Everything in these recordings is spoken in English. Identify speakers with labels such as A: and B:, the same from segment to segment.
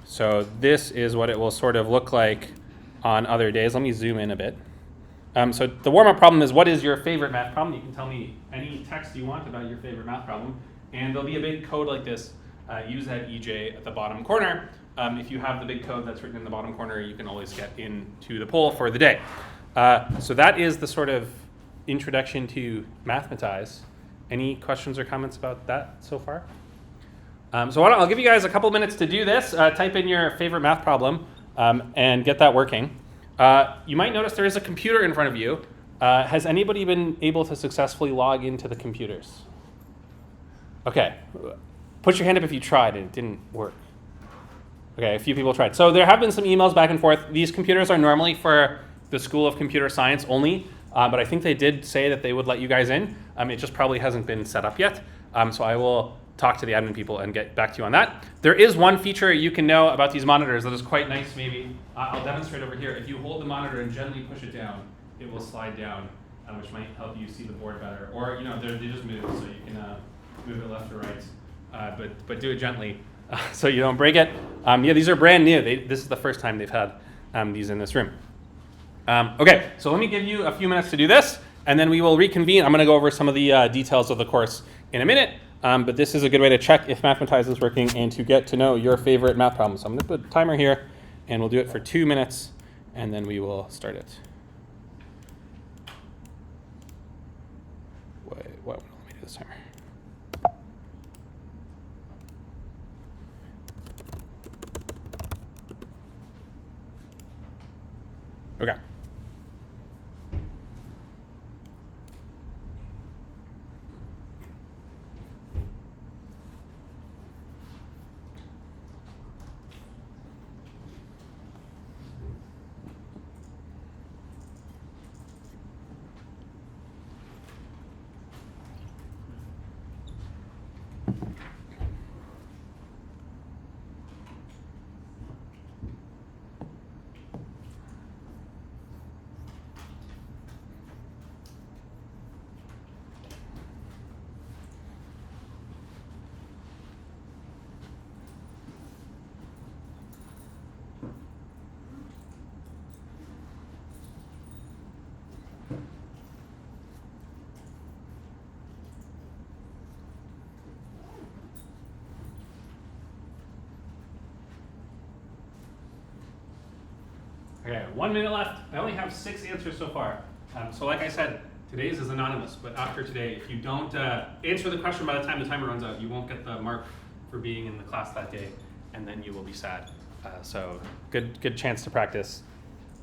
A: So this is what it will sort of look like on other days. Let me zoom in a bit. So the warm-up problem is, what is your favorite math problem? You can tell me any text you want about your favorite math problem. And there'll be a big code like this. Use that EJ at the bottom corner. If you have the big code that's written in the bottom corner, you can always get into the poll for the day. So that is the sort of introduction to Mathematize. Any questions or comments about that so far? So I'll give you guys a couple minutes to do this. Type in your favorite math problem and get that working. You might notice there is a computer in front of you. Has anybody been able to successfully log into the computers? Okay. Put your hand up if you tried and it didn't work. Okay, a few people tried. So there have been some emails back and forth. These computers are normally for the School of Computer Science only, but I think they did say that they would let you guys in. It just probably hasn't been set up yet. So I will talk to the admin people and get back to you on that. There is one feature you can know about these monitors that is quite nice maybe. I'll demonstrate over here. If you hold the monitor and gently push it down, it will slide down, which might help you see the board better. Or they just move, so you can move it left or right. But do it gently so you don't break it. Yeah, these are brand new. This is the first time they've had these in this room. Okay, so let me give you a few minutes to do this, and then we will reconvene. I'm going to go over some of the details of the course in a minute, but this is a good way to check if Mathematize is working and to get to know your favorite math problem. So I'm going to put a timer here, and we'll do it for 2 minutes, and then we will start it. Wait, let me do this timer. Okay. Okay, 1 minute left. I only have 6 answers so far. So like I said, today's is anonymous, but after today, if you don't answer the question by the time the timer runs out, you won't get the mark for being in the class that day, and then you will be sad. So good chance to practice.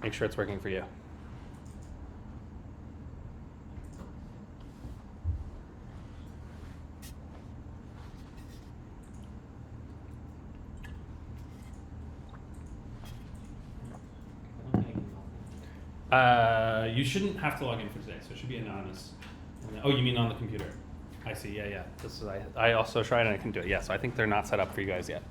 A: Make sure it's working for you. You shouldn't have to log in for today, so it should be anonymous. Oh, you mean on the computer? I see. Yeah. This is I also tried and I couldn't do it. Yeah, so I think they're not set up for you guys yet.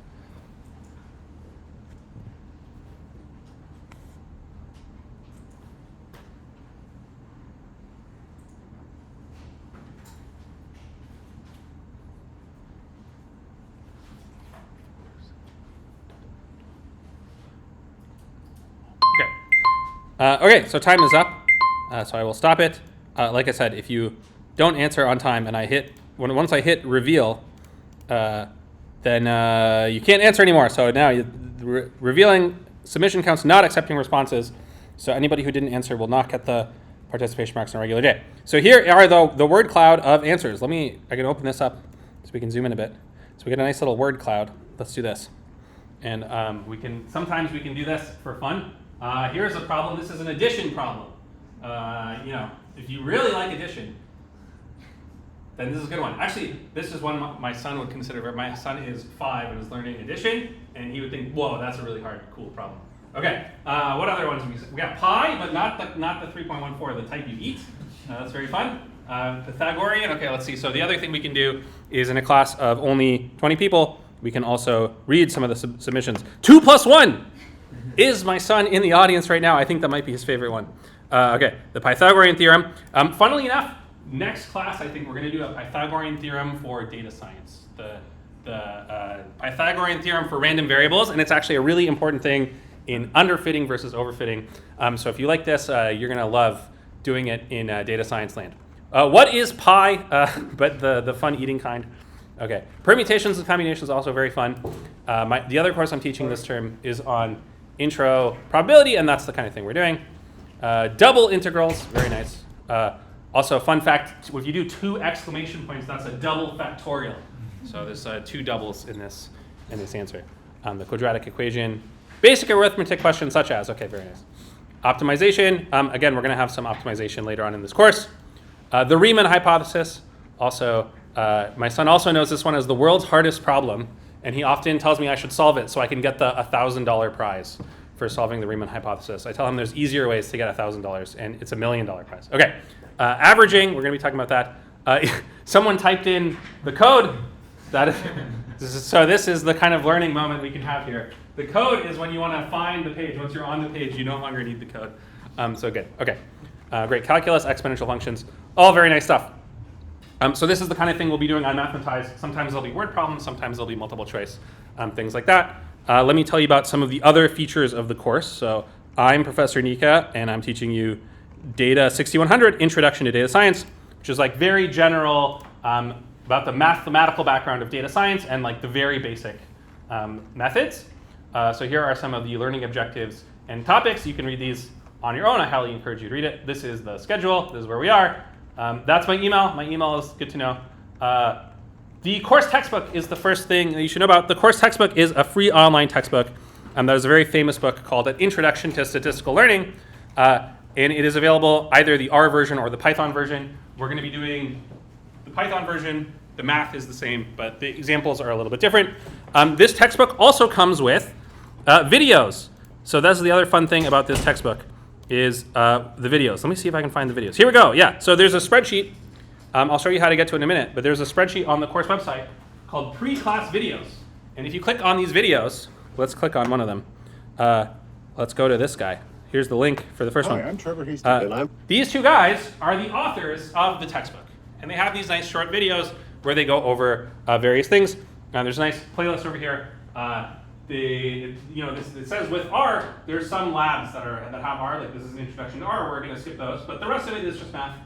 A: Okay, so time is up, so I will stop it. Like I said, if you don't answer on time and once I hit reveal, then you can't answer anymore. So now revealing submission counts not accepting responses. So anybody who didn't answer will not get the participation marks on a regular day. So here are the word cloud of answers. I can open this up so we can zoom in a bit. So we get a nice little word cloud. Let's do this. And sometimes we can do this for fun. Here's a problem. This is an addition problem. If you really like addition, then this is a good one. Actually, this is one my son would consider. My son is 5 and is learning addition, and he would think, whoa, that's a really hard, cool problem. Okay, what other ones? We got pi, but not the 3.14, the type you eat. That's very fun. Pythagorean. Okay, let's see. So the other thing we can do is in a class of only 20 people, we can also read some of the submissions. 2 plus 1. Is my son in the audience right now? I think that might be his favorite one. Okay, the Pythagorean theorem. Funnily enough, next class I think we're going to do a Pythagorean theorem for data science. The the Pythagorean theorem for random variables, and it's actually a really important thing in underfitting versus overfitting. So if you like this, you're going to love doing it in data science land. What is pi, but the fun eating kind? Okay, permutations and combinations also very fun. The other course I'm teaching this term is on intro probability, and that's the kind of thing we're doing. Double integrals, very nice. Also, fun fact, if you do 2 exclamation points, that's a double factorial. So there's 2 doubles in this answer. The quadratic equation, basic arithmetic questions such as, okay, very nice. Optimization, again, we're going to have some optimization later on in this course. The Riemann hypothesis, also, my son also knows this one as the world's hardest problem, and he often tells me I should solve it so I can get the $1,000 prize for solving the Riemann hypothesis. I tell him there's easier ways to get $1,000, and it's $1 million prize. Okay, averaging, we're going to be talking about that. Someone typed in the code. So this is the kind of learning moment we can have here. The code is when you want to find the page. Once you're on the page, you no longer need the code. So good. Okay, great. Calculus, exponential functions, all very nice stuff. So this is the kind of thing we'll be doing on Mathematize. Sometimes there'll be word problems. Sometimes there'll be multiple choice, things like that. Let me tell you about some of the other features of the course. So I'm Professor Nika, and I'm teaching you DATA6100, Introduction to Data Science, which is like very general about the mathematical background of data science and like the very basic methods. So here are some of the learning objectives and topics. You can read these on your own. I highly encourage you to read it. This is the schedule. This is where we are. That's my email. My email is good to know. The course textbook is the first thing that you should know about. The course textbook is a free online textbook. That is a very famous book called An Introduction to Statistical Learning. And it is available either the R version or the Python version. We're going to be doing the Python version. The math is the same, but the examples are a little bit different. This textbook also comes with videos. So that's the other fun thing about this textbook is the videos. Let me see if I can find the videos. Here we go. Yeah, so there's a spreadsheet. I'll show you how to get to it in a minute, but there's a spreadsheet on the course website called Pre-Class Videos. And if you click on these videos, let's click on one of them. Let's go to this guy. Here's the link for the first one.
B: Hi, I'm Trevor Hastings.
A: These 2 guys are the authors of the textbook. And they have these nice short videos where they go over various things. There's a nice playlist over here. It says with R, there's some labs that have R, like this is an introduction to R. We're going to skip those, but the rest of it is just math,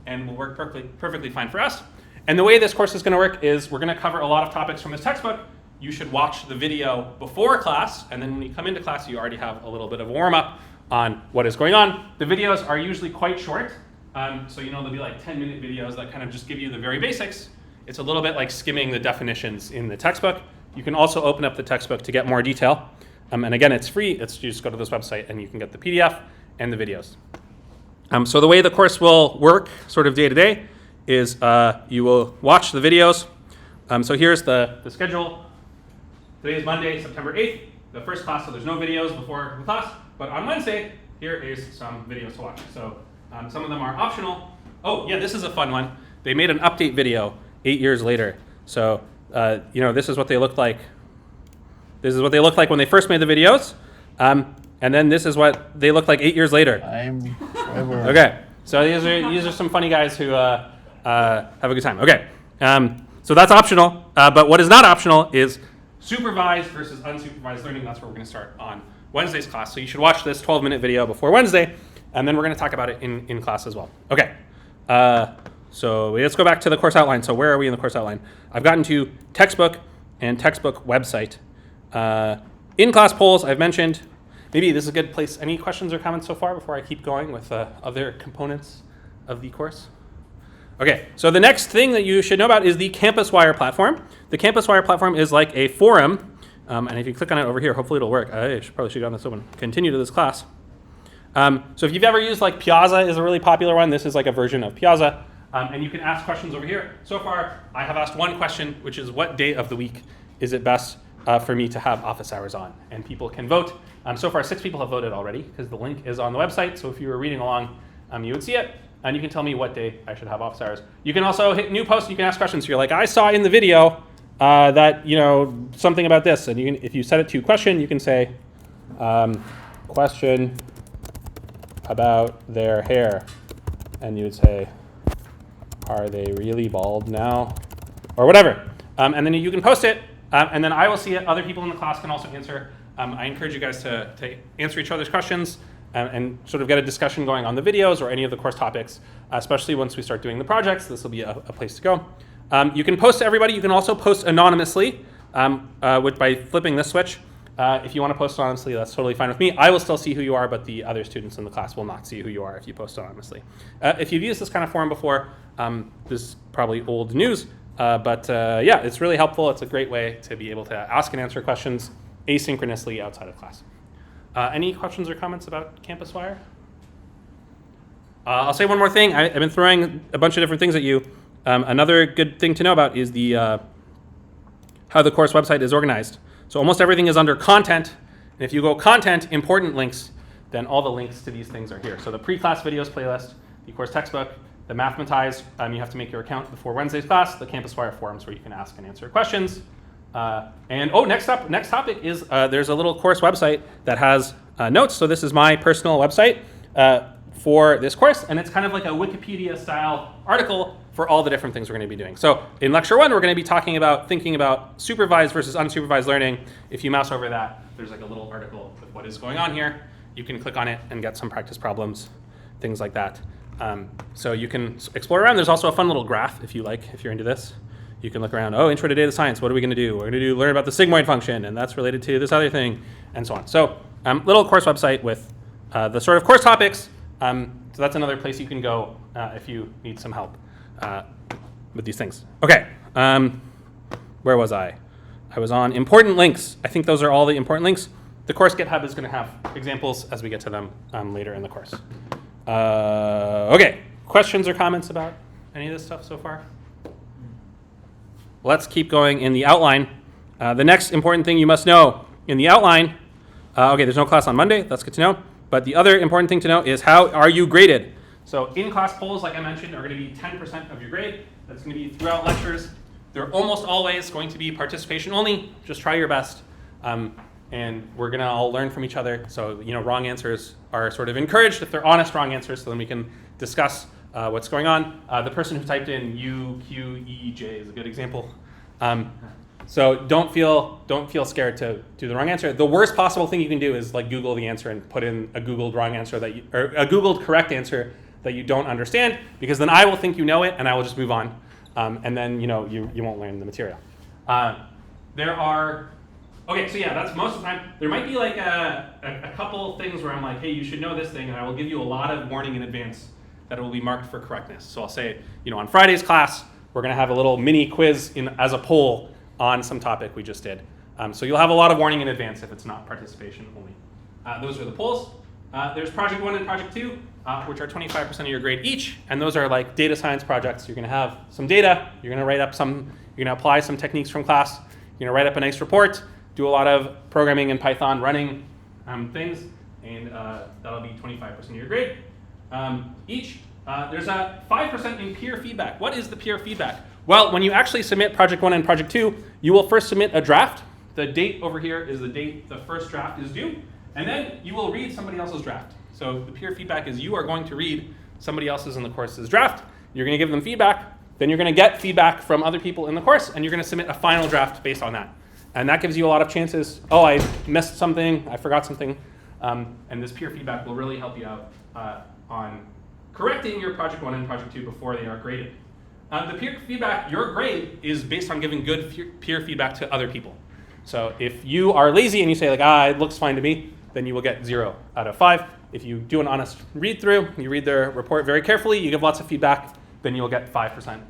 A: and will work perfectly fine for us. And the way this course is going to work is we're going to cover a lot of topics from this textbook. You should watch the video before class, and then when you come into class, you already have a little bit of a warm up on what is going on. The videos are usually quite short, so they'll be like 10-minute videos that kind of just give you the very basics. It's a little bit like skimming the definitions in the textbook. You can also open up the textbook to get more detail. And again, it's free. You just go to this website and you can get the PDF and the videos. So the way the course will work sort of day to day is you will watch the videos. So here's the schedule. Today is Monday, September 8th, the first class, so there's no videos before the class. But on Wednesday, here is some videos to watch. So some of them are optional. Oh, yeah, this is a fun one. They made an update video 8 years later. So this is what they looked like. This is what they looked like when they first made the videos. And then this is what they look like 8 years later.
B: I'm Trevor.
A: Okay, so these are some funny guys who have a good time. Okay, so that's optional. But what is not optional is supervised versus unsupervised learning. That's where we're going to start on Wednesday's class. So you should watch this 12-minute video before Wednesday, and then we're going to talk about it in class as well. Okay. So let's go back to the course outline. So where are we in the course outline? I've gotten to textbook and textbook website. In-class polls, I've mentioned. Maybe this is a good place. Any questions or comments so far before I keep going with other components of the course? Okay, so the next thing that you should know about is the CampusWire platform. The CampusWire platform is like a forum. And if you click on it over here, hopefully it'll work. I probably should go on this open. Continue to this class. So if you've ever used like Piazza is a really popular one. This is like a version of Piazza. And you can ask questions over here. So far, I have asked one question, which is what day of the week is it best for me to have office hours on? And people can vote. So far, 6 people have voted already because the link is on the website. So if you were reading along, you would see it. And you can tell me what day I should have office hours. You can also hit new post and you can ask questions. So you're like, I saw in the video that, something about this. And if you set it to question, you can say, question about their hair. And you would say, are they really bald now? Or whatever. And then you can post it. And then I will see it. Other people in the class can also answer. I encourage you guys to answer each other's questions and sort of get a discussion going on the videos or any of the course topics, especially once we start doing the projects. This will be a place to go. You can post to everybody. You can also post anonymously by flipping this switch. If you want to post anonymously, that's totally fine with me. I will still see who you are, but the other students in the class will not see who you are if you post anonymously. If you've used this kind of forum before, this is probably old news, but yeah, it's really helpful. It's a great way to be able to ask and answer questions asynchronously outside of class. Any questions or comments about CampusWire? I'll say one more thing. I've been throwing a bunch of different things at you. Another good thing to know about is how the course website is organized. So almost everything is under content. And if you go content, important links, then all the links to these things are here. So the pre-class videos playlist, the course textbook, the Mathematize, you have to make your account before Wednesday's class, the CampusWire forums where you can ask and answer questions. Next topic is there's a little course website that has notes. So this is my personal website for this course, and it's kind of like a Wikipedia-style article for all the different things we're going to be doing. So in lecture 1, we're going to be thinking about supervised versus unsupervised learning. If you mouse over that, there's like a little article with what is going on here. You can click on it and get some practice problems, things like that. So you can explore around. There's also a fun little graph if you're into this. You can look around, intro to data science, what are we going to do? We're going to learn about the sigmoid function, and that's related to this other thing, and so on. So little course website with the sort of course topics. So that's another place you can go if you need some help with these things. Okay, where was I? I was on important links. I think those are all the important links. The course GitHub is going to have examples as we get to them later in the course. Okay, questions or comments about any of this stuff so far? Let's keep going in the outline. The next important thing you must know in the outline, there's no class on Monday, that's good to know. But the other important thing to know is how are you graded? So in-class polls, like I mentioned, are going to be 10% of your grade. That's going to be throughout lectures. They're almost always going to be participation only. Just try your best. And we're going to all learn from each other. So, wrong answers are sort of encouraged if they're honest wrong answers, so then we can discuss what's going on. The person who typed in UQEJ is a good example. So don't feel scared to do the wrong answer. The worst possible thing you can do is like Google the answer and put in a Googled wrong answer or a Googled correct answer that you don't understand, because then I will think you know it and I will just move on, and then you won't learn the material. That's most of the time. There might be like a couple things where I'm like, hey, you should know this thing, and I will give you a lot of warning in advance that it will be marked for correctness. So I'll say, on Friday's class, we're going to have a little mini quiz as a poll on some topic we just did. So you'll have a lot of warning in advance if it's not participation only. Those are the polls. There's Project 1 and Project 2, which are 25% of your grade each, and those are like data science projects. You're going to have some data, you're going to write up you're going to apply some techniques from class, you're going to write up a nice report, do a lot of programming in Python, running things, and that'll be 25% of your grade each. There's a 5% in peer feedback. What is the peer feedback? Well, when you actually submit Project 1 and Project 2, you will first submit a draft. The date over here is the date the first draft is due, and then you will read somebody else's draft. So the peer feedback is you are going to read somebody else's in the course's draft, you're going to give them feedback, then you're going to get feedback from other people in the course, and you're going to submit a final draft based on that. And that gives you a lot of chances. I missed something, I forgot something, and this peer feedback will really help you out on correcting your Project 1 and Project 2 before they are graded. The peer feedback, your grade, is based on giving good peer feedback to other people. So if you are lazy and you say it looks fine to me, then you will get 0 out of 5. If you do an honest read through, you read their report very carefully, you give lots of feedback, then you'll get 5%.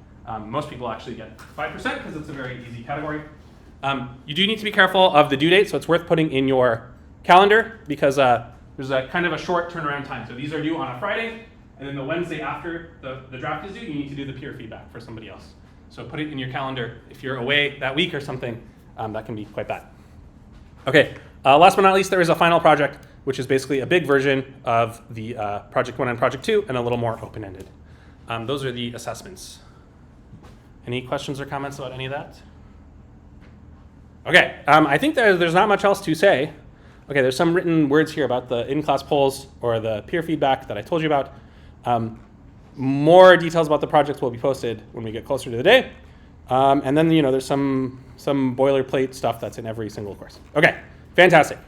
A: Most people actually get 5% because it's a very easy category. You do need to be careful of the due date, so it's worth putting in your calendar because there's a kind of a short turnaround time. So these are due on a Friday, and then the Wednesday after the draft is due, you need to do the peer feedback for somebody else. So put it in your calendar. If you're away that week or something, that can be quite bad. Okay, last but not least, there is a final project, which is basically a big version of the Project 1 and Project 2, and a little more open-ended. Those are the assessments. Any questions or comments about any of that? Okay, I think there's not much else to say. Okay, there's some written words here about the in-class polls or the peer feedback that I told you about. More details about the project will be posted when we get closer to the day. And then there's some boilerplate stuff that's in every single course. Okay, fantastic.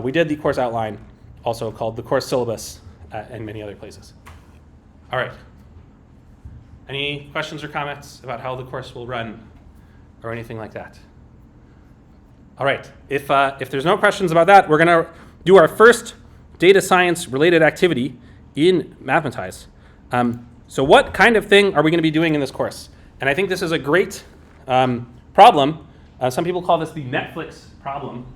A: We did the course outline, also called the course syllabus, and many other places. All right. Any questions or comments about how the course will run or anything like that? All right. If there's no questions about that, we're going to do our first data science related activity in Mathematize. So what kind of thing are we going to be doing in this course? And I think this is a great problem. Some people call this the Netflix problem.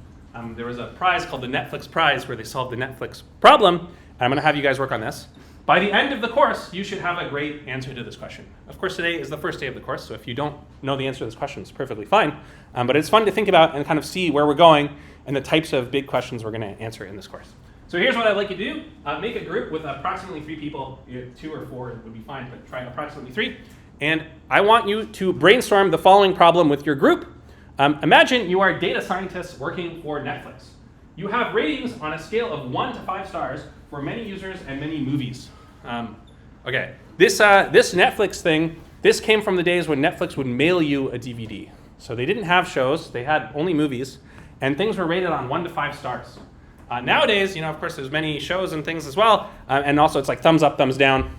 A: There was a prize called the Netflix Prize where they solved the Netflix problem. I'm going to have you guys work on this. By the end of the course, you should have a great answer to this question. Of course, today is the first day of the course, so if you don't know the answer to this question, it's perfectly fine. But it's fun to think about and kind of see where we're going and the types of big questions we're going to answer in this course. So here's what I'd like you to do. Make a group with approximately 3 people. 2 or 4 would be fine, but try approximately 3. And I want you to brainstorm the following problem with your group. Imagine you are data scientists working for Netflix. You have ratings on a scale of 1 to 5 stars for many users and many movies. Okay, this Netflix thing, this came from the days when Netflix would mail you a DVD. So they didn't have shows, they had only movies, and things were rated on 1 to 5 stars. Nowadays, of course, there's many shows and things as well, and also it's like thumbs up, thumbs down.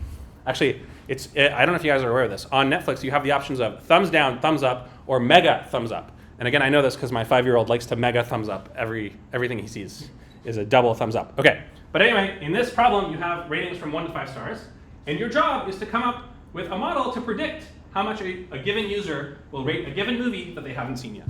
A: Actually, I don't know if you guys are aware of this. On Netflix, you have the options of thumbs down, thumbs up, or mega thumbs up. And again, I know this because my 5-year-old likes to mega thumbs up. Everything he sees is a double thumbs up. Okay, but anyway, in this problem, you have ratings from 1 to 5 stars, and your job is to come up with a model to predict how much a given user will rate a given movie that they haven't seen yet.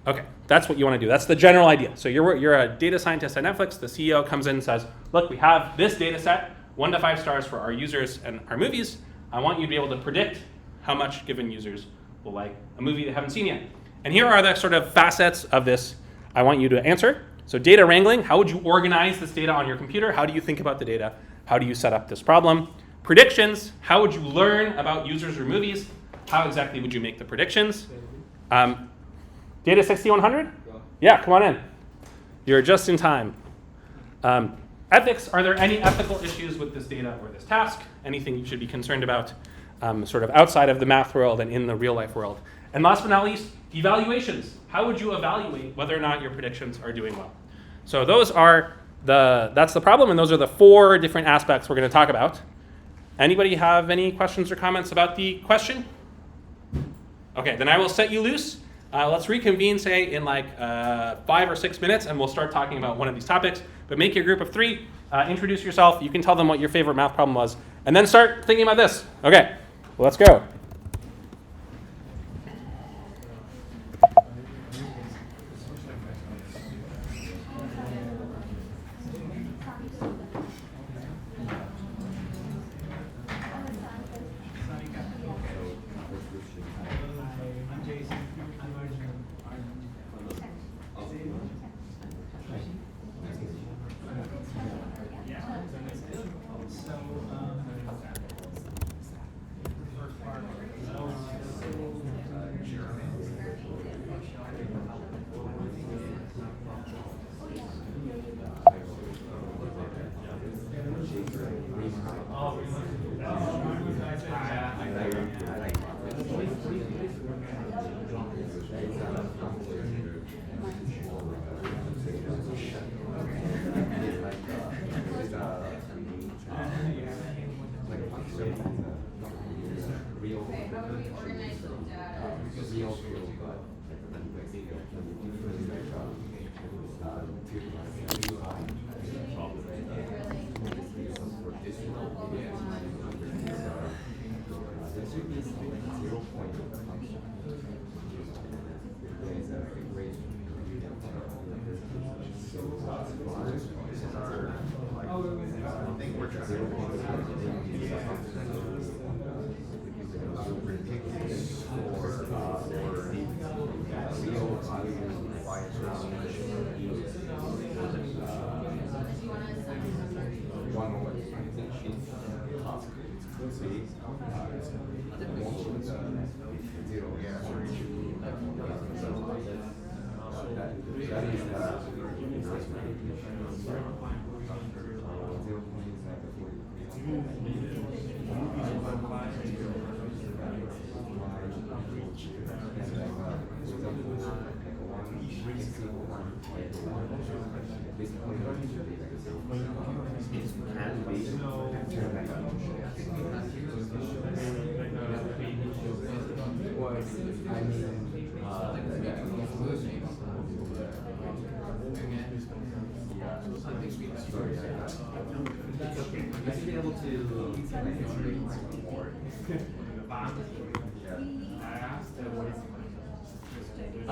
A: Okay, that's what you want to do. That's the general idea. So you're a data scientist at Netflix. The CEO comes in and says, look, we have this data set, 1 to 5 stars for our users and our movies. I want you to be able to predict how much given users will like a movie they haven't seen yet. And here are the sort of facets of this I want you to answer. So data wrangling, how would you organize this data on your computer? How do you think about the data? How do you set up this problem? Predictions, how would you learn about users or movies? How exactly would you make the predictions? DATA6100? Yeah, come on in. You're just in time. Ethics, are there any ethical issues with this data or this task? Anything you should be concerned about sort of outside of the math world and in the real life world? And last but not least, evaluations. How would you evaluate whether or not your predictions are doing well? So that's the problem, and those are the 4 different aspects we're going to talk about. Anybody have any questions or comments about the question? Okay, then I will set you loose. Let's reconvene, say, in like 5 or 6 minutes, and we'll start talking about one of these topics. But make your group of 3, introduce yourself, you can tell them what your favorite math problem was, and then start thinking about this. Okay, well, let's go.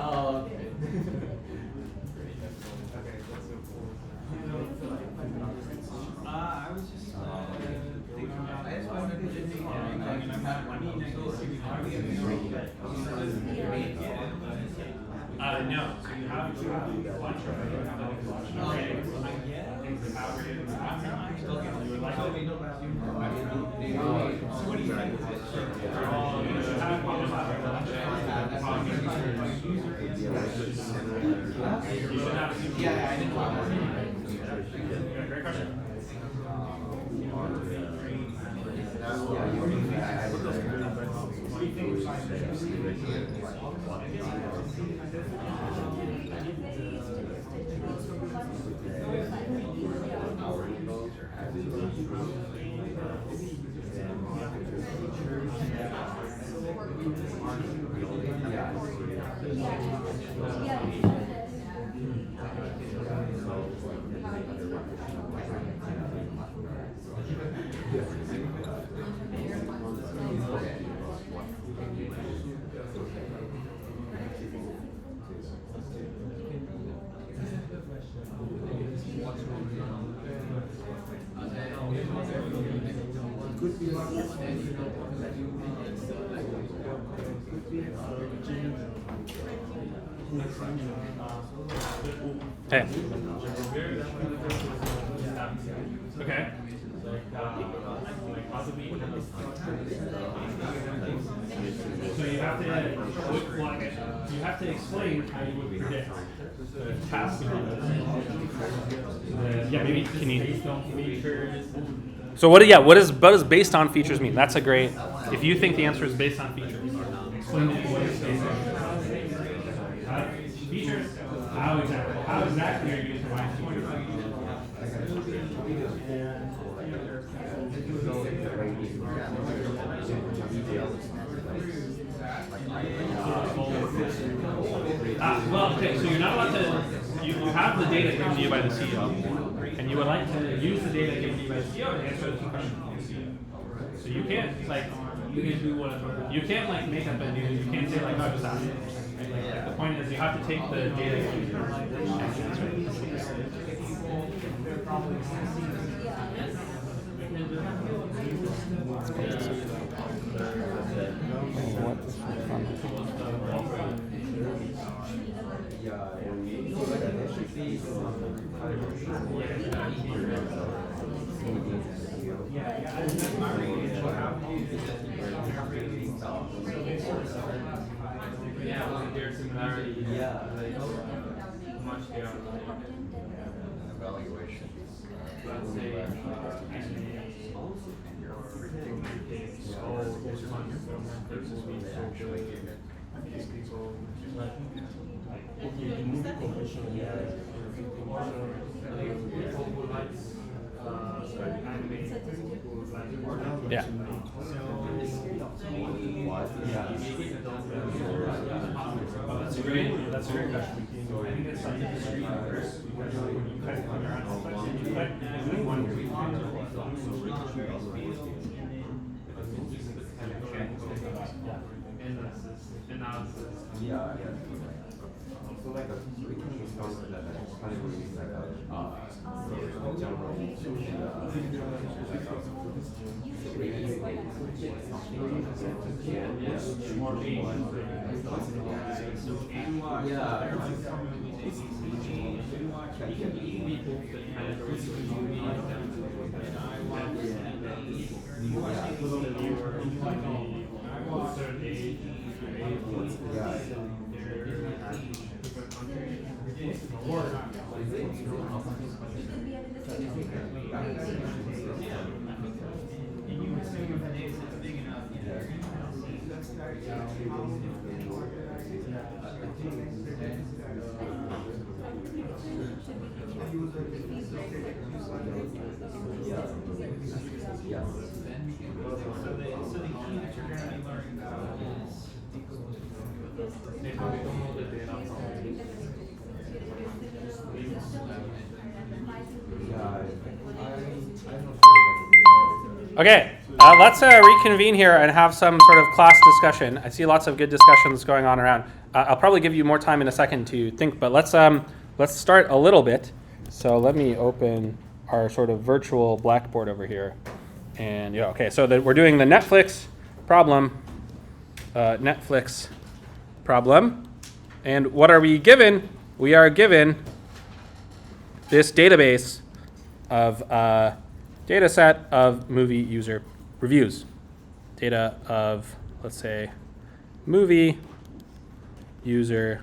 C: Oh, okay. I was just thinking about I just wanted to just no. So you have lunch, right? You have like lunch. Okay. You would like to be what do you think? Yeah, I didn't want to. Great question.
A: Hey. Okay. So you have to explain how you would predict the task. Yeah, maybe can you? So what? Yeah, what does based on features mean? That's a great. If you think the answer is based on features, explain it. What is based on features? How exactly are you defining features? Well, okay, so you're not allowed to. You have the data given to you by the CEO, and you would like to use the data given to you by the CEO to answer the question. So you can't you can do whatever. You can't make up a new. You can't say no, just ask. Like, the point is you have to take the data given to you and answer it.
B: Evaluation.
A: Yeah. That's a great question. I think it's like the street first because when you click on your own, you click new one where you want
D: So like we can use that categories like
C: So the key that you're going to be learning about is they probably don't know the data from
A: Okay, let's reconvene here and have some sort of class discussion. I see lots of good discussions going on around. I'll probably give you more time in a second to think, but let's start a little bit. So let me open our sort of virtual blackboard over here. And yeah, okay, so we're doing the Netflix problem. And what are we given? We are given this database of data set of movie user reviews. Data of, let's say, movie user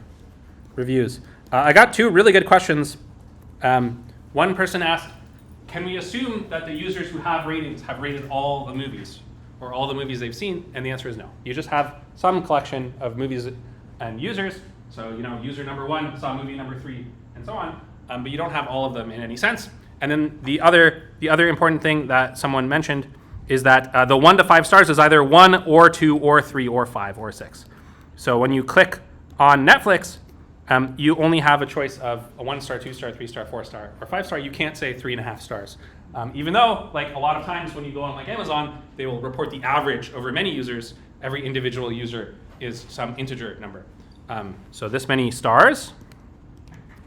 A: reviews. I got two really good questions. One person asked, can we assume that the users who have ratings have rated all the movies or all the movies they've seen? And the answer is no. You just have some collection of movies and users. So, user number 1 saw movie number 3 and so on. But you don't have all of them in any sense. And then the other important thing that someone mentioned is that the 1 to 5 stars is either 1 or 2 or 3 or 5 or 6. So when you click on Netflix, you only have a choice of a 1 star, 2 star, 3 star, 4 star, or 5 star. You can't say 3.5 stars. Even though, like a lot of times when you go on like Amazon, they will report the average over many users. Every individual user is some integer number. So this many stars,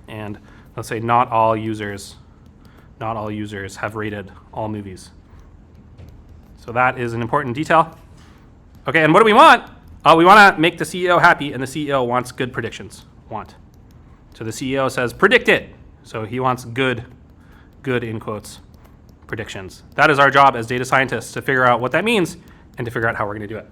A: and let's say not all users have rated all movies. So that is an important detail. Okay, and what do we want? We want to make the CEO happy, and the CEO wants good predictions. So the CEO says, predict it. So he wants good in quotes, predictions. That is our job as data scientists, to figure out what that means and to figure out how we're going to do it.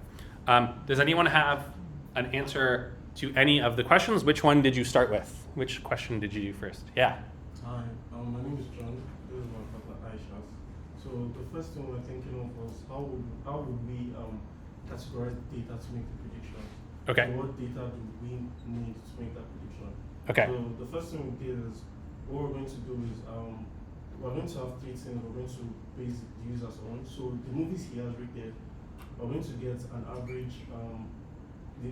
A: Does anyone have an answer to any of the questions? Which one did you start with? Which question did you do first? Yeah.
E: Hi, my name is John. This is my partner Aisha. So the first thing we're thinking of was how would we categorize data to make the prediction?
A: Okay.
E: So what data do we need to make that prediction?
A: Okay.
E: So the first thing we did is, what we're going to do is we're going to have 3 things we're going to base the users on. So the movies he has rated, we're going to get an average,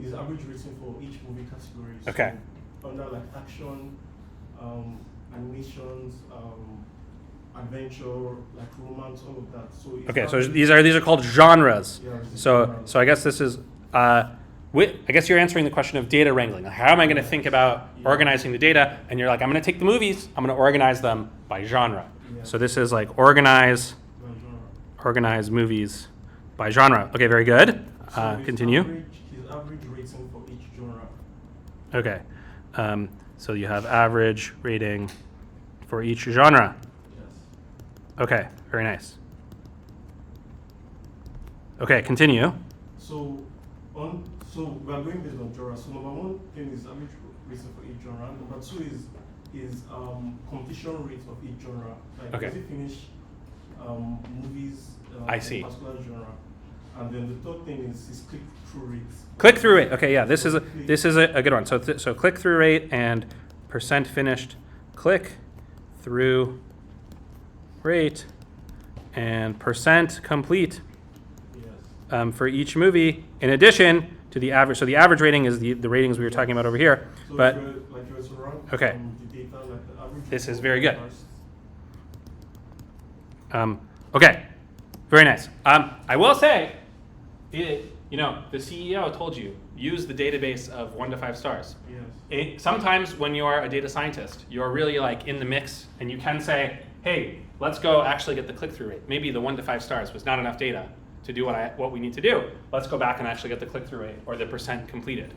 E: his average rating for each movie category.
A: Okay.
E: So under like action, animations, adventure, like romance, all of that. So
A: Okay, so these are called genres.
E: Yeah,
A: So I guess this is, I guess you're answering the question of data wrangling. Like, how am I going to think about organizing the data? And you're like, I'm going to take the movies, I'm going to organize them by genre.
E: Yeah.
A: So this is like organize movies by genre. Okay, very good.
E: So
A: Continue.
E: His average rating for each genre.
A: Okay, so you have average rating for each genre.
E: Yes.
A: Okay, very nice. Okay, continue.
E: So we are going based on genre. So number 1 thing is average rating for each genre. Number 2 is completion rate of each genre. Like,
A: Okay.
E: does it finish movies
A: I
E: in
A: see.
E: a particular genre? And then the third thing is click-through rates.
A: Click-through rate. Okay, yeah, this is a good one. So click-through rate and percent finished click-through rate and percent complete
E: Yes.
A: for each movie, in addition to the average. So the average rating is the ratings we were talking about over here.
E: So
A: But
E: if you were to rank
A: Okay.
E: the data, like the average.
A: This is
E: for
A: very good.
E: first.
A: Okay, very nice. I will say, the CEO told you, use the database of 1 to 5 stars.
E: Yes.
A: Sometimes when you are a data scientist, you're really like in the mix, and you can say, hey, let's go actually get the click-through rate. Maybe the 1 to 5 stars was not enough data to do what we need to do. Let's go back and actually get the click-through rate or the percent completed.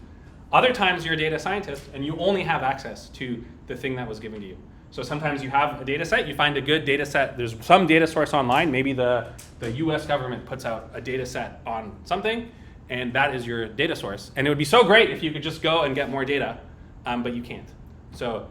A: Other times you're a data scientist and you only have access to the thing that was given to you. So sometimes you have a data set, you find a good data set, there's some data source online, maybe the US government puts out a data set on something, and that is your data source. And it would be so great if you could just go and get more data, but you can't. So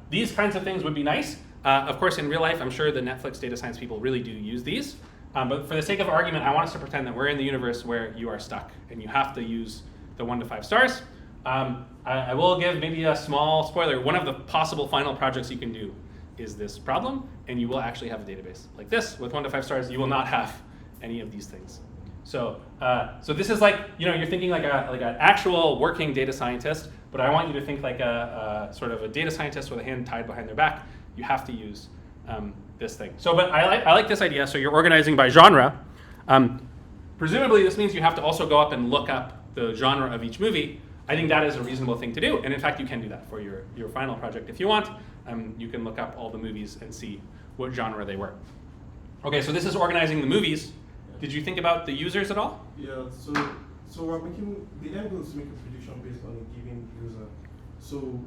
A: these kinds of things would be nice. Of course, in real life, I'm sure the Netflix data science people really do use these. But for the sake of argument, I want us to pretend that we're in the universe where you are stuck and you have to use the 1 to 5 stars. I will give maybe a small spoiler. One of the possible final projects you can do is this problem, and you will actually have a database like this with 1 to 5 stars. You will not have any of these things. So, so this is like, you're thinking like an actual working data scientist, but I want you to think like a sort of a data scientist with a hand tied behind their back. You have to use this thing. So, but I like this idea. So you're organizing by genre. Presumably, this means you have to also go up and look up the genre of each movie. I think that is a reasonable thing to do, and in fact, you can do that for your final project if you want. You can look up all the movies and see what genre they were. Okay, so this is organizing the movies. Did you think about the users at all?
E: Yeah, so we're making, the end goal is to make a prediction based on a given user. So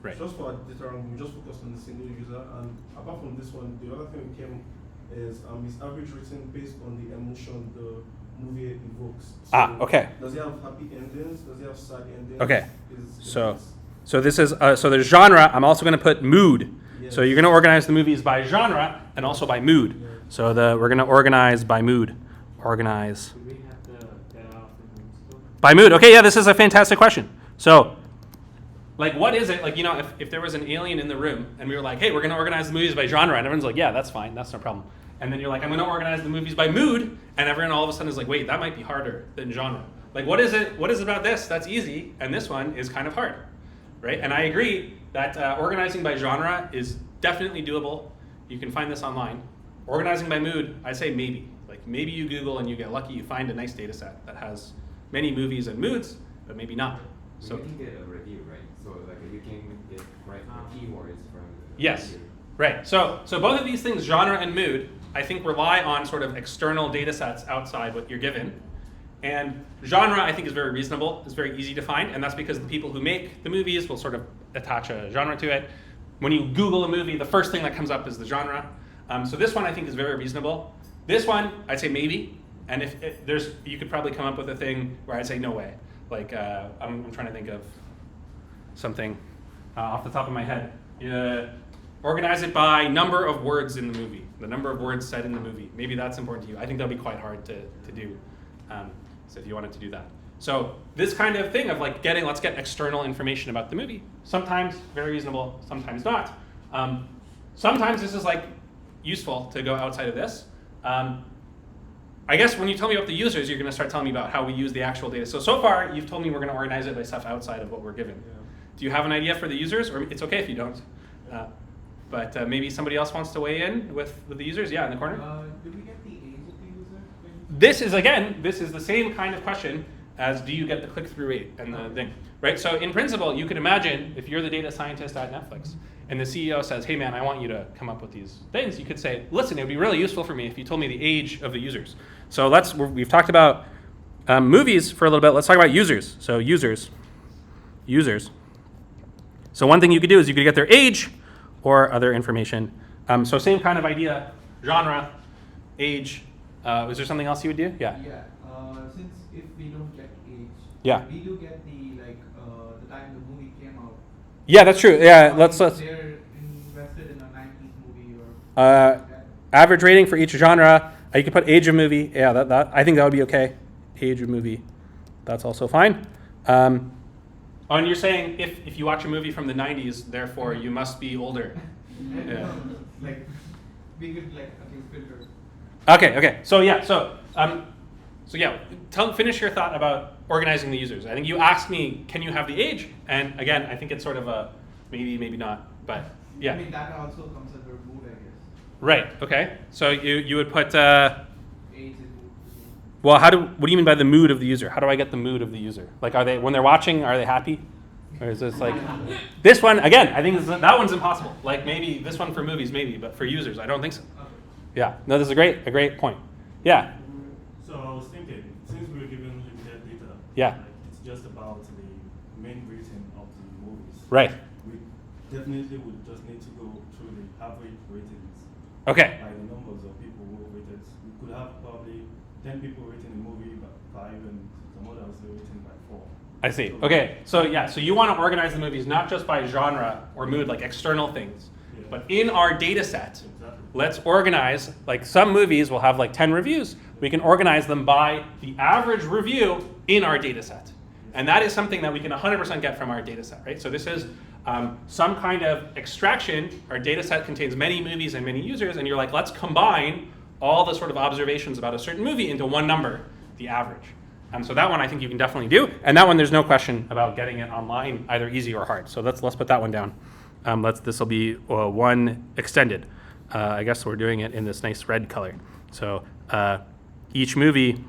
A: Right.
E: just for our data round, we just focused on the single user, and apart from this one, the other thing we came is his average rating based on the emotion the movie evokes. So
A: Okay.
E: Does it have happy endings? Does it have sad endings?
A: Okay.
E: Is
A: So
E: this-
A: so this is so there's genre. I'm also going to put mood. So
E: Yes.
A: you're going to organize the movies by genre and also by mood.
E: Yeah.
A: So we're going to organize by mood. Organize
D: Do we have the data of the mood still?
A: by mood. Okay, yeah, this is a fantastic question. So, like, what is it? Like, if there was an alien in the room and we were like, hey, we're going to organize the movies by genre, and everyone's like, yeah, that's fine, that's no problem. And then you're like, I'm going to organize the movies by mood, and everyone all of a sudden is like, wait, that might be harder than genre. Like, what is it? What is it about this that's easy, and this one is kind of hard, right? And I agree that organizing by genre is definitely doable. You can find this online. Organizing by mood, I say maybe. Like, maybe you Google and you get lucky, you find a nice data set that has many movies and moods, but maybe not. So
D: We can get a review, right? So like you can get the keywords from the
A: yes,
D: review.
A: right. So both of these things, genre and mood, I think rely on sort of external data sets outside what you're given. And genre, I think, is very reasonable. It's very easy to find, and that's because the people who make the movies will sort of attach a genre to it. When you Google a movie, the first thing that comes up is the genre. So this one, I think, is very reasonable. This one, I'd say maybe. And if you could probably come up with a thing where I'd say no way. Like I'm trying to think of something off the top of my head. Organize it by number of words in the movie, the number of words said in the movie. Maybe that's important to you. I think that'll be quite hard to do. So if you wanted to do that. So this kind of thing of like let's get external information about the movie. Sometimes very reasonable, sometimes not. Sometimes this is like useful to go outside of this. I guess when you tell me about the users, you're going to start telling me about how we use the actual data. So far, you've told me we're going to organize it by stuff outside of what we're given.
E: Yeah.
A: Do you have an idea for the users? Or it's okay if you don't. But maybe somebody else wants to weigh in with the users? Yeah, in the corner.
C: Do we get the age of the user?
A: This is the same kind of question as do you get the click-through rate and the thing, right? So in principle, you could imagine if you're the data scientist at Netflix and the CEO says, hey man, I want you to come up with these things, you could say, listen, it would be really useful for me if you told me the age of the users. So we've talked about movies for a little bit. Let's talk about users. So users. So one thing you could do is you could get their age or other information. So same kind of idea, genre, age. Is there something else you would do? Yeah.
C: Yeah. Since if we don't get age,
A: Yeah.
C: we do get the time the movie came out.
A: Yeah, that's true. Yeah, let's.
C: They're invested in a 90s movie or like that.
A: Average rating for each genre. You could put age of movie. Yeah, that I think that would be okay. Age of movie. That's also fine. And you're saying if you watch a movie from the 90s, therefore you must be older. Yeah.
C: Like we could filter.
A: Okay. So finish your thought about organizing the users. I think you asked me, can you have the age? And again, I think it's sort of a maybe not, but yeah.
C: I mean that also comes under mood, I guess.
A: Right. Okay. So you would put.
C: Age is mood.
A: Well, what do you mean by the mood of the user? How do I get the mood of the user? Like, are they when they're watching, are they happy? Or is this like this one again? I think that one's impossible. Like maybe this one for movies, maybe, but for users, I don't think so.
C: Okay.
A: Yeah. No, this is a great point. Yeah.
E: So I was thinking, since we were given limited data,
A: Yeah.
E: like, it's just about the main rating of the movies.
A: Right.
E: We definitely would just need to go through the average ratings
A: Okay.
E: by the numbers of people who rated. We could have probably 10 people rating a movie by 5 and some others rating by 4.
A: I see. Okay. So you want to organize the movies not just by genre or mood, like external things,
E: Yeah.
A: but in our data set,
E: Exactly.
A: let's organize, like some movies will have like 10 reviews. We can organize them by the average review in our data set. And that is something that we can 100% get from our data set, right? So this is some kind of extraction. Our data set contains many movies and many users, and you're like, let's combine all the sort of observations about a certain movie into one number, the average. So that one I think you can definitely do. And that one there's no question about getting it online, either easy or hard. So let's put that one down. This will be one extended. I guess we're doing it in this nice red color. So each movie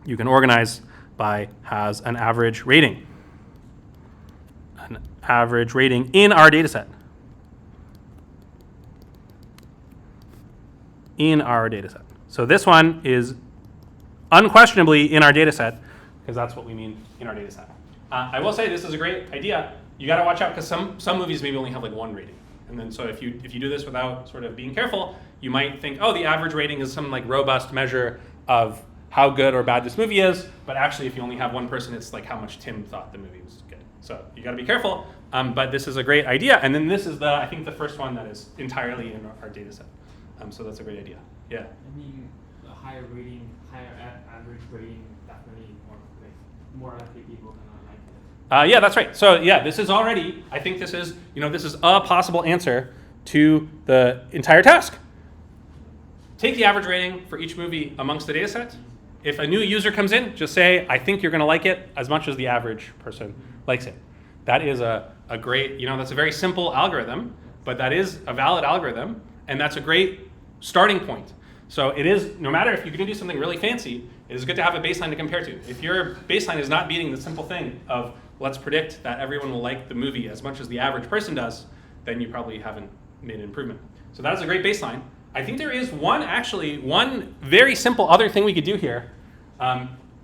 A: you can organize by has an average rating. An average rating in our data set. In our data set. So this one is unquestionably in our data set, because that's what we mean in our data set. I will say this is a great idea. You got to watch out because some movies maybe only have like one rating. And then so if you do this without sort of being careful, you might think, oh, the average rating is some like robust measure of how good or bad this movie is. But actually, if you only have one person, it's like how much Tim thought the movie was good. So you got to be careful. But this is a great idea. And then this is I think the first one that is entirely in our data set. So that's a great idea. Yeah.
C: I mean, a higher rating, average rating, definitely more likely people gonna like it.
A: Yeah, that's right. So yeah, this is already, I think this is a possible answer to the entire task. Take the average rating for each movie amongst the data set. If a new user comes in, just say, I think you're going to like it as much as the average person likes it. That is a great, that's a very simple algorithm, but that is a valid algorithm, and that's a great starting point. So it is, no matter if you're going to do something really fancy, it is good to have a baseline to compare to. If your baseline is not beating the simple thing of let's predict that everyone will like the movie as much as the average person does, then you probably haven't made an improvement. So that is a great baseline. I think there is one very simple other thing we could do here.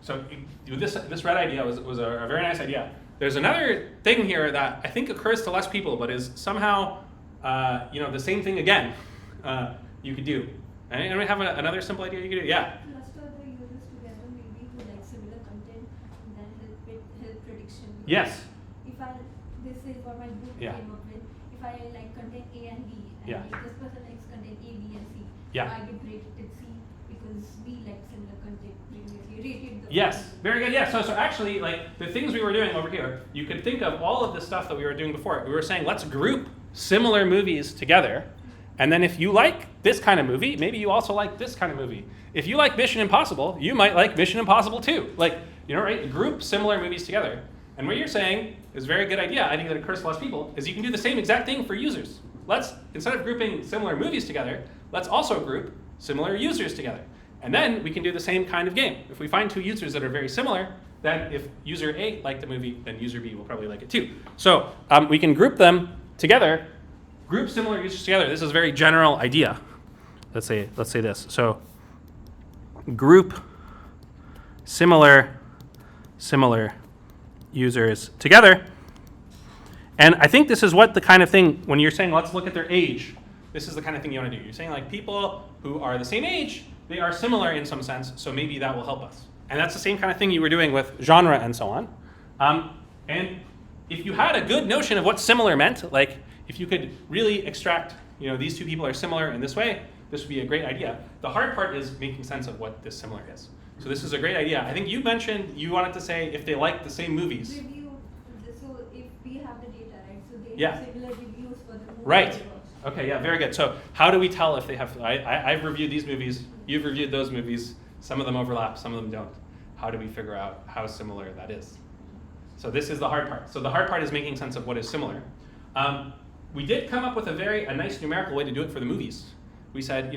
A: So this red idea was a very nice idea. There's another thing here that I think occurs to less people, but is somehow the same thing again. You could do. Anyone have another simple idea you could do? Yeah.
F: Cluster the users together, maybe who like similar content, and then help prediction.
A: Yes.
F: This is what my group
A: Yeah.
F: came up with. If I like content A and B, and
A: Yeah.
F: if this person likes content A, B, and C,
A: Yeah.
F: I get rated C because we like similar content previously rated the.
A: Yes, very good. Yeah, so actually, like the things we were doing over here, you could think of all of the stuff that we were doing before. We were saying, let's group similar movies together. And then if you like this kind of movie, maybe you also like this kind of movie. If you like Mission Impossible, you might like Mission Impossible 2. Like, right? Group similar movies together. And what you're saying is a very good idea. I think that occurs to less people, is you can do the same exact thing for users. Instead of grouping similar movies together, let's also group similar users together. And then we can do the same kind of game. If we find two users that are very similar, then if user A liked the movie, then user B will probably like it too. So we can group them together. Group similar users together. This is a very general idea. Let's say this. So group similar users together. And I think this is what the kind of thing, when you're saying let's look at their age, this is the kind of thing you want to do. You're saying like people who are the same age, they are similar in some sense, so maybe that will help us. And that's the same kind of thing you were doing with genre and so on. And if you had a good notion of what similar meant, like if you could really extract, these two people are similar in this way, this would be a great idea. The hard part is making sense of what this similar is. So this is a great idea. I think you mentioned you wanted to say if they like the same movies.
F: Review. So if we have the data, right? So they
A: Yeah.
F: have similar reviews for the movie.
A: Right.
F: they watched.
A: Okay, yeah, very good. So how do we tell if they have, I've reviewed these movies, you've reviewed those movies, some of them overlap, some of them don't. How do we figure out how similar that is? So this is the hard part. So the hard part is making sense of what is similar. We did come up with a nice numerical way to do it for the movies. We said,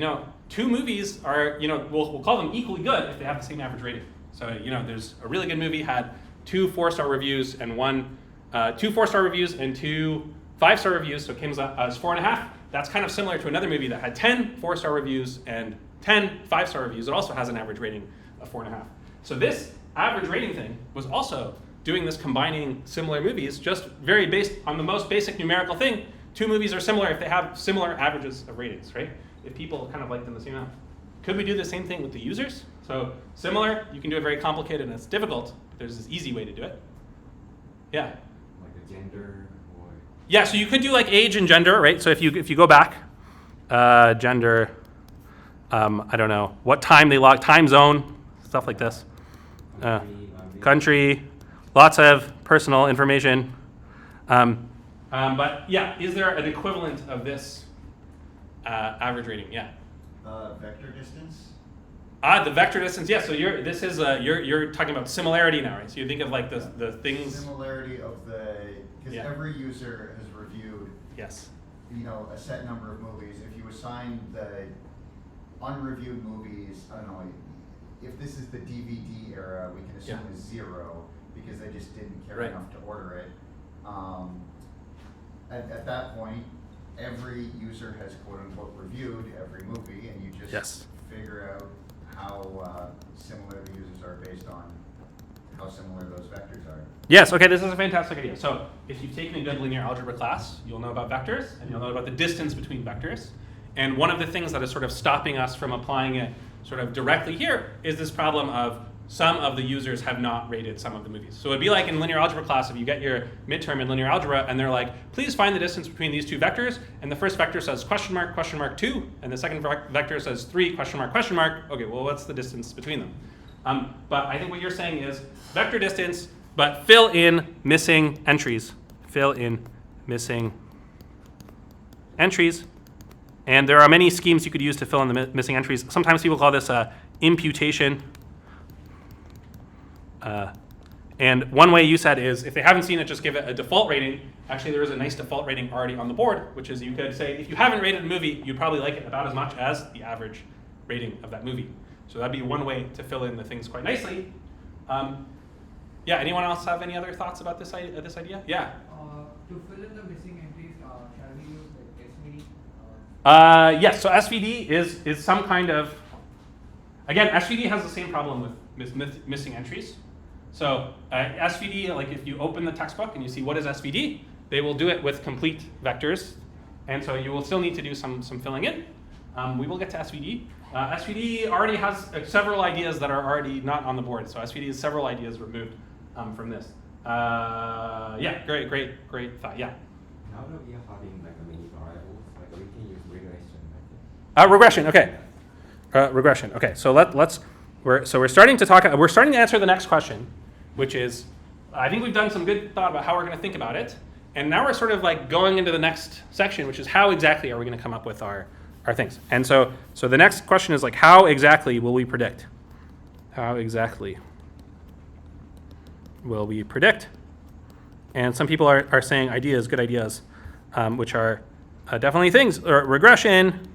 A: two movies are, we'll call them equally good if they have the same average rating. So, there's a really good movie had 2 4-star reviews and 2 4-star reviews and 2 5-star reviews, so it came as 4.5. That's kind of similar to another movie that had 10 4-star reviews and 10 5-star reviews. It also has an average rating of 4.5. So this average rating thing was also doing this combining similar movies, just very based on the most basic numerical thing. 2 movies are similar if they have similar averages of ratings, right? If people kind of like them the same amount. Could we do the same thing with the users? So similar, you can do it very complicated and it's difficult, but there's this easy way to do it. Yeah?
D: Like a gender or...
A: Yeah, so you could do like age and gender, right? So if you go back, gender, I don't know, what time they log, time zone, stuff like this. Country, lots of personal information. But yeah, is there an equivalent of this average rating? Yeah.
B: Vector distance?
A: The vector distance, yeah. So you're talking about similarity now, right? So you think of like the things.
B: Similarity of because
A: Yeah.
B: every user has reviewed,
A: Yes.
B: a set number of movies. If you assign the unreviewed movies, I don't know, if this is the DVD era, we can assume
A: Yeah.
B: is 0 because they just didn't care
A: Right.
B: enough to order it. At that point, every user has quote unquote reviewed every movie, and you just
A: Yes.
B: figure out how similar the users are based on how similar those vectors are.
A: Yes, okay, this is a fantastic idea. So if you've taken a good linear algebra class, you'll know about vectors, and you'll know about the distance between vectors. And one of the things that is sort of stopping us from applying it sort of directly here is this problem of some of the users have not rated some of the movies. So it'd be like in linear algebra class, if you get your midterm in linear algebra, and they're like, please find the distance between these two vectors, and the first vector says question mark 2, and the second vector says 3 question mark. Okay, well, what's the distance between them? But I think what you're saying is vector distance, but fill in missing entries. Fill in missing entries. And there are many schemes you could use to fill in the missing entries. Sometimes people call this imputation. And one way you said is, if they haven't seen it, just give it a default rating. Actually, there is a nice default rating already on the board, which is you could say, if you haven't rated a movie, you'd probably like it about as much as the average rating of that movie. So that'd be one way to fill in the things quite nicely. Yeah, anyone else have any other thoughts about this idea? Yeah?
G: To fill in the missing entries, shall we use like SVD?
A: Yes, so SVD is some kind of, again, SVD has the same problem with missing entries. So SVD, like if you open the textbook and you see what is SVD, they will do it with complete vectors. And so you will still need to do some filling in. We will get to SVD. SVD already has several ideas that are already not on the board. So SVD has several ideas removed from this. Yeah, great thought, yeah.
D: Now that we are having like a many variables, like we can use regression, I think.
A: Regression, okay. Regression, okay. So we're starting to answer the next question, which is, I think we've done some good thought about how we're going to think about it, and now we're sort of like going into the next section, which is how exactly are we going to come up with our things. And so the next question is like, how exactly will we predict? How exactly will we predict? And some people are saying ideas, good ideas, which are definitely things. Regression,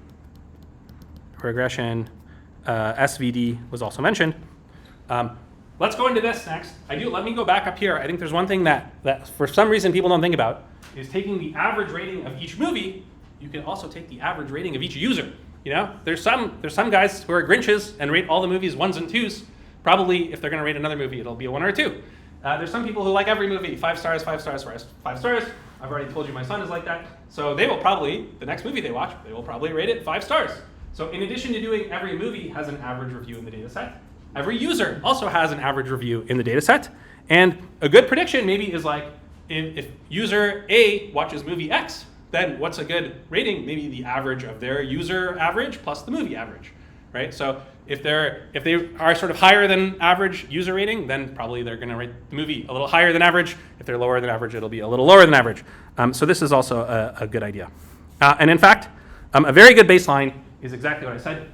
A: SVD was also mentioned. Let's go into this next. Let me go back up here. I think there's one thing that for some reason people don't think about is taking the average rating of each movie. You can also take the average rating of each user. You know, there's some guys who are Grinches and rate all the movies 1s and 2s. Probably if they're going to rate another movie, it'll be a 1 or a 2. There's some people who like every movie 5 stars, 5 stars, 5 stars. I've already told you my son is like that. So they will probably, the next movie they watch, they will probably rate it 5 stars. So in addition to doing every movie has an average review in the data set, every user also has an average review in the data set. And a good prediction maybe is like, if user A watches movie X, then what's a good rating? Maybe the average of their user average plus the movie average, right? So if they are sort of higher than average user rating, then probably they're going to rate the movie a little higher than average. If they're lower than average, it'll be a little lower than average. So this is also a good idea. And in fact, a very good baseline is exactly what I said.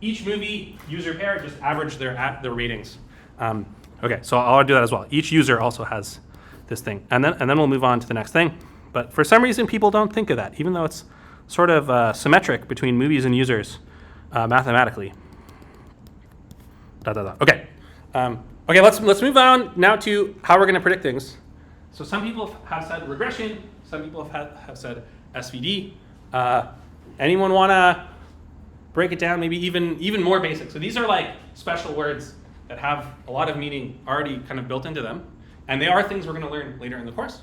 A: Each movie user pair just average their ratings. Okay, so I'll do that as well. Each user also has this thing, and then we'll move on to the next thing. But for some reason, people don't think of that, even though it's sort of symmetric between movies and users mathematically. Okay, okay. Let's move on now to how we're going to predict things. So some people have said regression. Some people have said SVD. Anyone want to break it down? Maybe even more basic. So these are like special words that have a lot of meaning already kind of built into them, and they are things we're going to learn later in the course.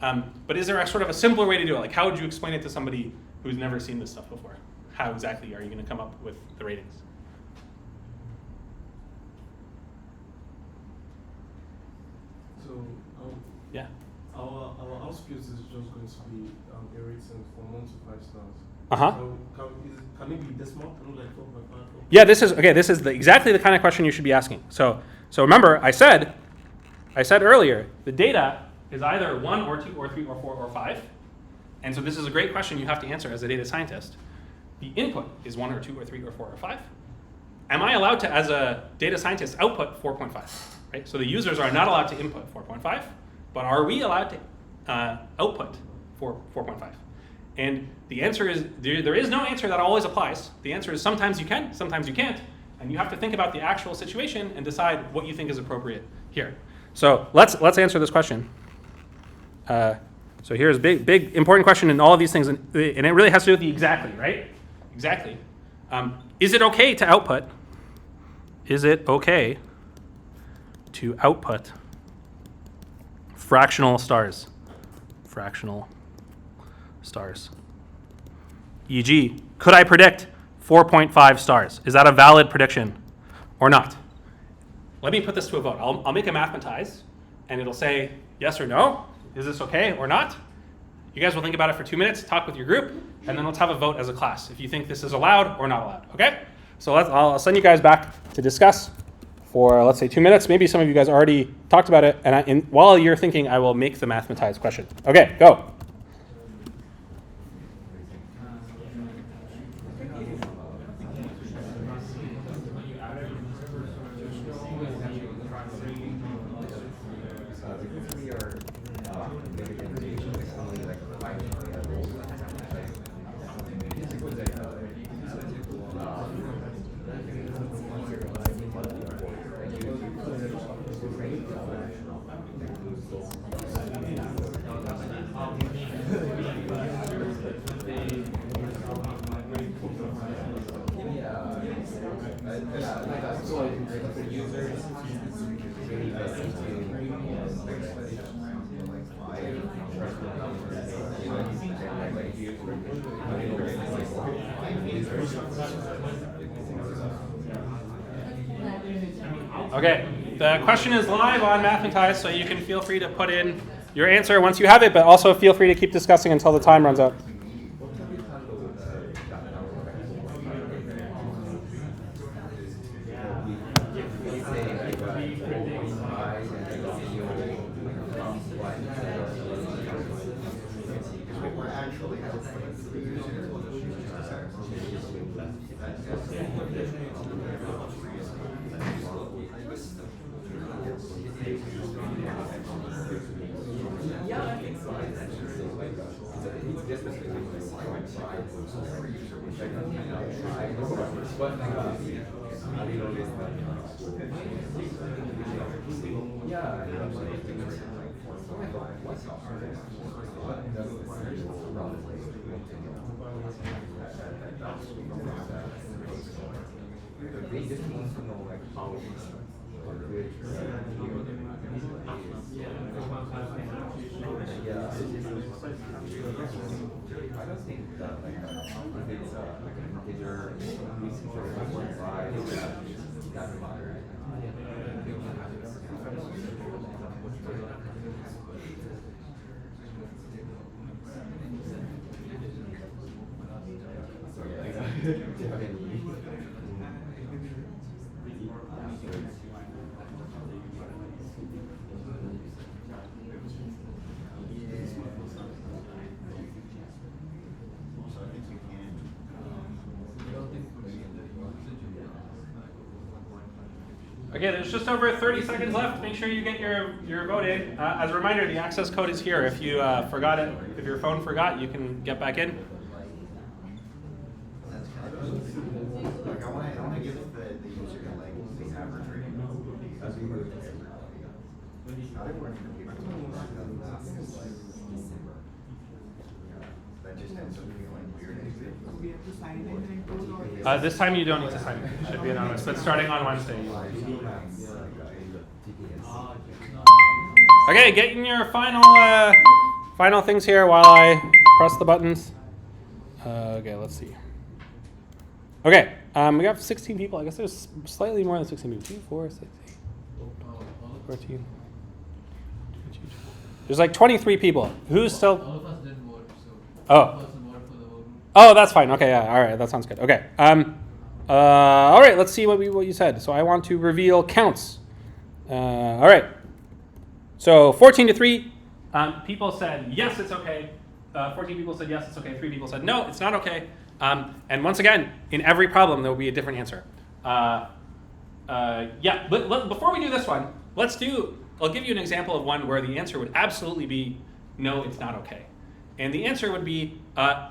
A: But is there a sort of a simpler way to do it? Like, how would you explain it to somebody who's never seen this stuff before? How exactly are you going to come up with the ratings?
E: So
A: Yeah.
E: our output is just going to be a rating from 1 to 5 stars.
A: Uh-huh.
E: Can it be decimal? Like 4.5?
A: Yeah, this is exactly the kind of question you should be asking. So remember, I said earlier, the data is either 1 or 2 or 3 or 4 or 5. And so this is a great question you have to answer as a data scientist. The input is 1 or 2 or 3 or 4 or 5. Am I allowed to, as a data scientist, output 4.5? Right? So the users are not allowed to input 4.5, but are we allowed to output 4.5? And the answer is, there is no answer that always applies. The answer is sometimes you can, sometimes you can't. And you have to think about the actual situation and decide what you think is appropriate here. So let's answer this question. So here's a big, important question in all of these things, and it really has to do with the exactly, right? Exactly. Is it okay to output? Is it okay to output fractional stars? Fractional stars. E.g., could I predict 4.5 stars? Is that a valid prediction or not? Let me put this to a vote. I'll make a mathematize, and it'll say yes or no. Is this okay or not? You guys will think about it for 2 minutes, talk with your group, and then let's have a vote as a class if you think this is allowed or not allowed, okay? So I'll send you guys back to discuss for, let's say, 2 minutes. Maybe some of you guys already talked about it, and while you're thinking, I will make the mathematize question. Okay, go. Okay, the question is live on Mathematize, so you can feel free to put in your answer once you have it, but also feel free to keep discussing until the time runs out.
D: They just want to know like how good I don't think that like if it's like an integer, we consider like 1.5, it doesn't matter.
A: Okay, there's just over 30 seconds left. Make sure you get your vote in. As a reminder, the access code is here. If you forgot it, if your phone forgot, you can get back in.
B: Like I want to give the user like the average rating. As we move to not everyone can be that just ends up feeling weird.
G: We have to sign in and code or
A: This time you don't need to sign in. It should be anonymous, but starting on Wednesday. You will. Okay, getting your final things here while I press the buttons. Okay, let's see. Okay, we got 16 people. I guess there's slightly more than 16 people. 2, 4, 6, 8, 14. There's like 23 people. Who's still?
H: All of us didn't vote, so
A: Oh.
H: one person voted for the whole group.
A: Oh, that's fine. Okay, yeah, all right, that sounds good. Okay. All right, let's see what you said. So I want to reveal counts. All right. So 14 to 3, people said yes, it's okay. 14 people said yes, it's okay. 3 people said no, it's not okay. And once again, in every problem, there will be a different answer. Yeah, but before we do this one, I'll give you an example of one where the answer would absolutely be no, it's not okay. And the answer would be,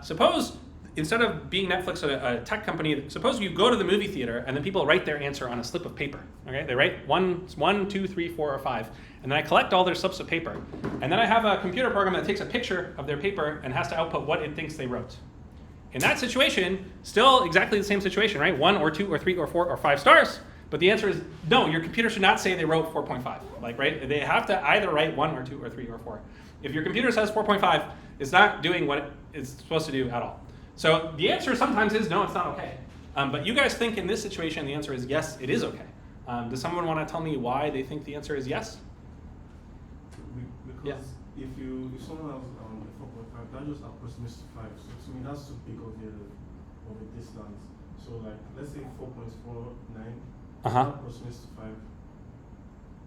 A: suppose instead of being Netflix, a tech company, suppose you go to the movie theater and then people write their answer on a slip of paper. Okay, they write 1, 2, 3, 4, or 5, and then I collect all their slips of paper, and then I have a computer program that takes a picture of their paper and has to output what it thinks they wrote. In that situation, still exactly the same situation, right? 1 or 2 or 3 or 4 or 5 stars. But the answer is no, your computer should not say they wrote 4.5. Like, right? They have to either write 1 or 2 or 3 or 4. If your computer says 4.5, it's not doing what it's supposed to do at all. So the answer sometimes is no, it's not okay. But you guys think in this situation the answer is yes, it is okay. Does someone want to tell me why they think the answer is yes?
E: Because if someone has a 4.5, that just approximates to 5. So to me, that's too big of a distance. So like, let's say 4.49, that approximates to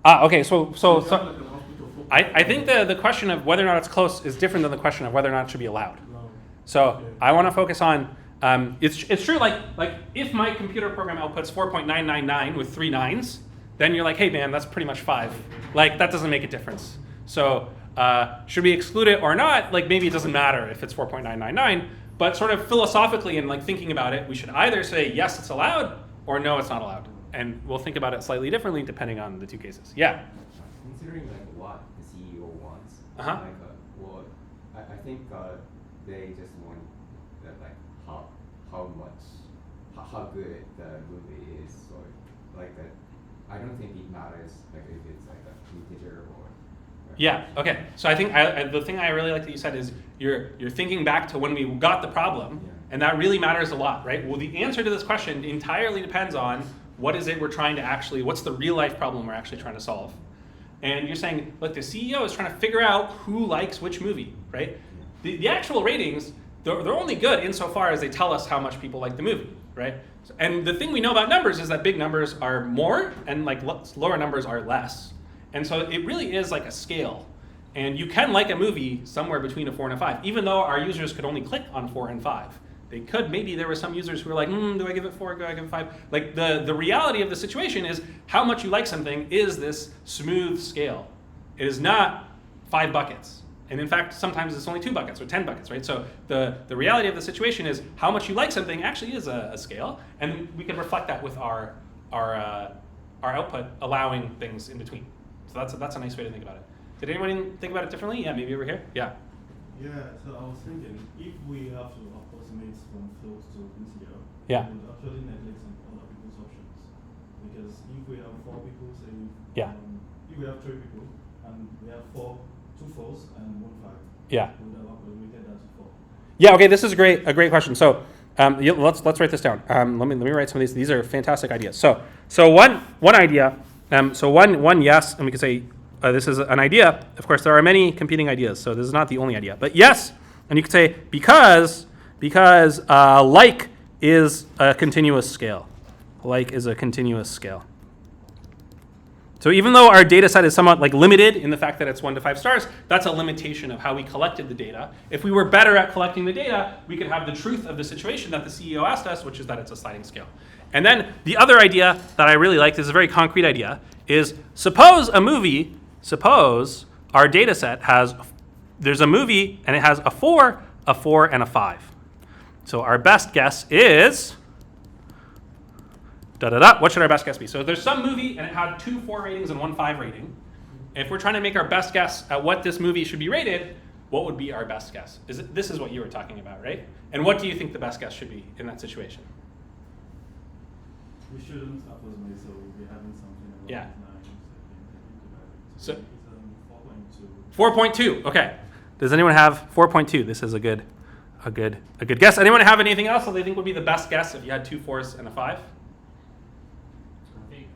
E: 5.
A: Okay, so
E: If you have like an output of 4.5,
A: I think the question of whether or not it's close is different than the question of whether or not it should be allowed.
E: no.
A: So
E: Okay.
A: I want to focus on, it's true, like if my computer program outputs 4.999 with 3 nines, then you're like, hey man, that's pretty much 5. Like that doesn't make a difference. So should we exclude it or not? Like maybe it doesn't matter if it's 4.999, but sort of philosophically and like thinking about it, we should either say yes, it's allowed, or no, it's not allowed. And we'll think about it slightly differently depending on the 2 cases. Yeah.
D: Considering like what the CEO wants,
A: Uh-huh.
D: like well, I think they just want that like how good the movie is, or like that. I don't think it matters like if it's like a integer or.
A: Yeah. Okay. So I think the thing I really like that you said is you're thinking back to when we got the problem,
D: Yeah.
A: and that really matters a lot, right? Well, the answer to this question entirely depends on what is it we're trying to actually, what's the real life problem we're actually trying to solve. And you're saying, look, the CEO is trying to figure out who likes which movie, right? The actual ratings, they're only good insofar as they tell us how much people like the movie, right? And the thing we know about numbers is that big numbers are more and like lower numbers are less. And so it really is like a scale. And you can like a movie somewhere between a 4 and a 5, even though our users could only click on 4 and 5. They could, maybe there were some users who were like, do I give it 4, do I give it 5? Like the reality of the situation is how much you like something is this smooth scale. It is not 5 buckets. And in fact, sometimes it's only 2 buckets or 10 buckets, right? So the reality of the situation is how much you like something actually is a scale, and we can reflect that with our output, allowing things in between. So that's a nice way to think about it. Did anyone think about it differently? Yeah, maybe over here. Yeah.
E: Yeah, so I was thinking, if we have to approximate from float to integer,
A: Yeah.
E: we would actually neglect some other people's options. Because if we have 4 people, say,
A: Yeah.
E: If we have 3 people, and we have 2 4s and 1 5,
A: Yeah.
E: we would have approximated that to 4.
A: Yeah. Okay. This is a great question. So let's write this down. Let me write some of these. These are fantastic ideas. So one idea. So one yes, and we could say this is an idea. Of course, there are many competing ideas, so this is not the only idea. But yes, and you could say because like is a continuous scale. Like is a continuous scale. So even though our data set is somewhat like limited in the fact that it's 1 to 5 stars, that's a limitation of how we collected the data. If we were better at collecting the data, we could have the truth of the situation that the CEO asked us, which is that it's a sliding scale. And then the other idea that I really like, this is a very concrete idea, is suppose our data set there's a movie and it has a 4, and a 5. So our best guess is, what should our best guess be? So there's some movie and it had 2 4 ratings and 1 5 rating. If we're trying to make our best guess at what this movie should be rated, what would be our best guess? This is what you were talking about, right? And what do you think the best guess should be in that situation?
E: We shouldn't approximate, so we'll be having something about
A: Yeah.
E: 9.
A: So-
E: it's 4.2.
A: 4.2. Okay. Does anyone have 4.2? This is a good guess. Anyone have anything else that they think would be the best guess if you had 2 4s and a 5?
C: I think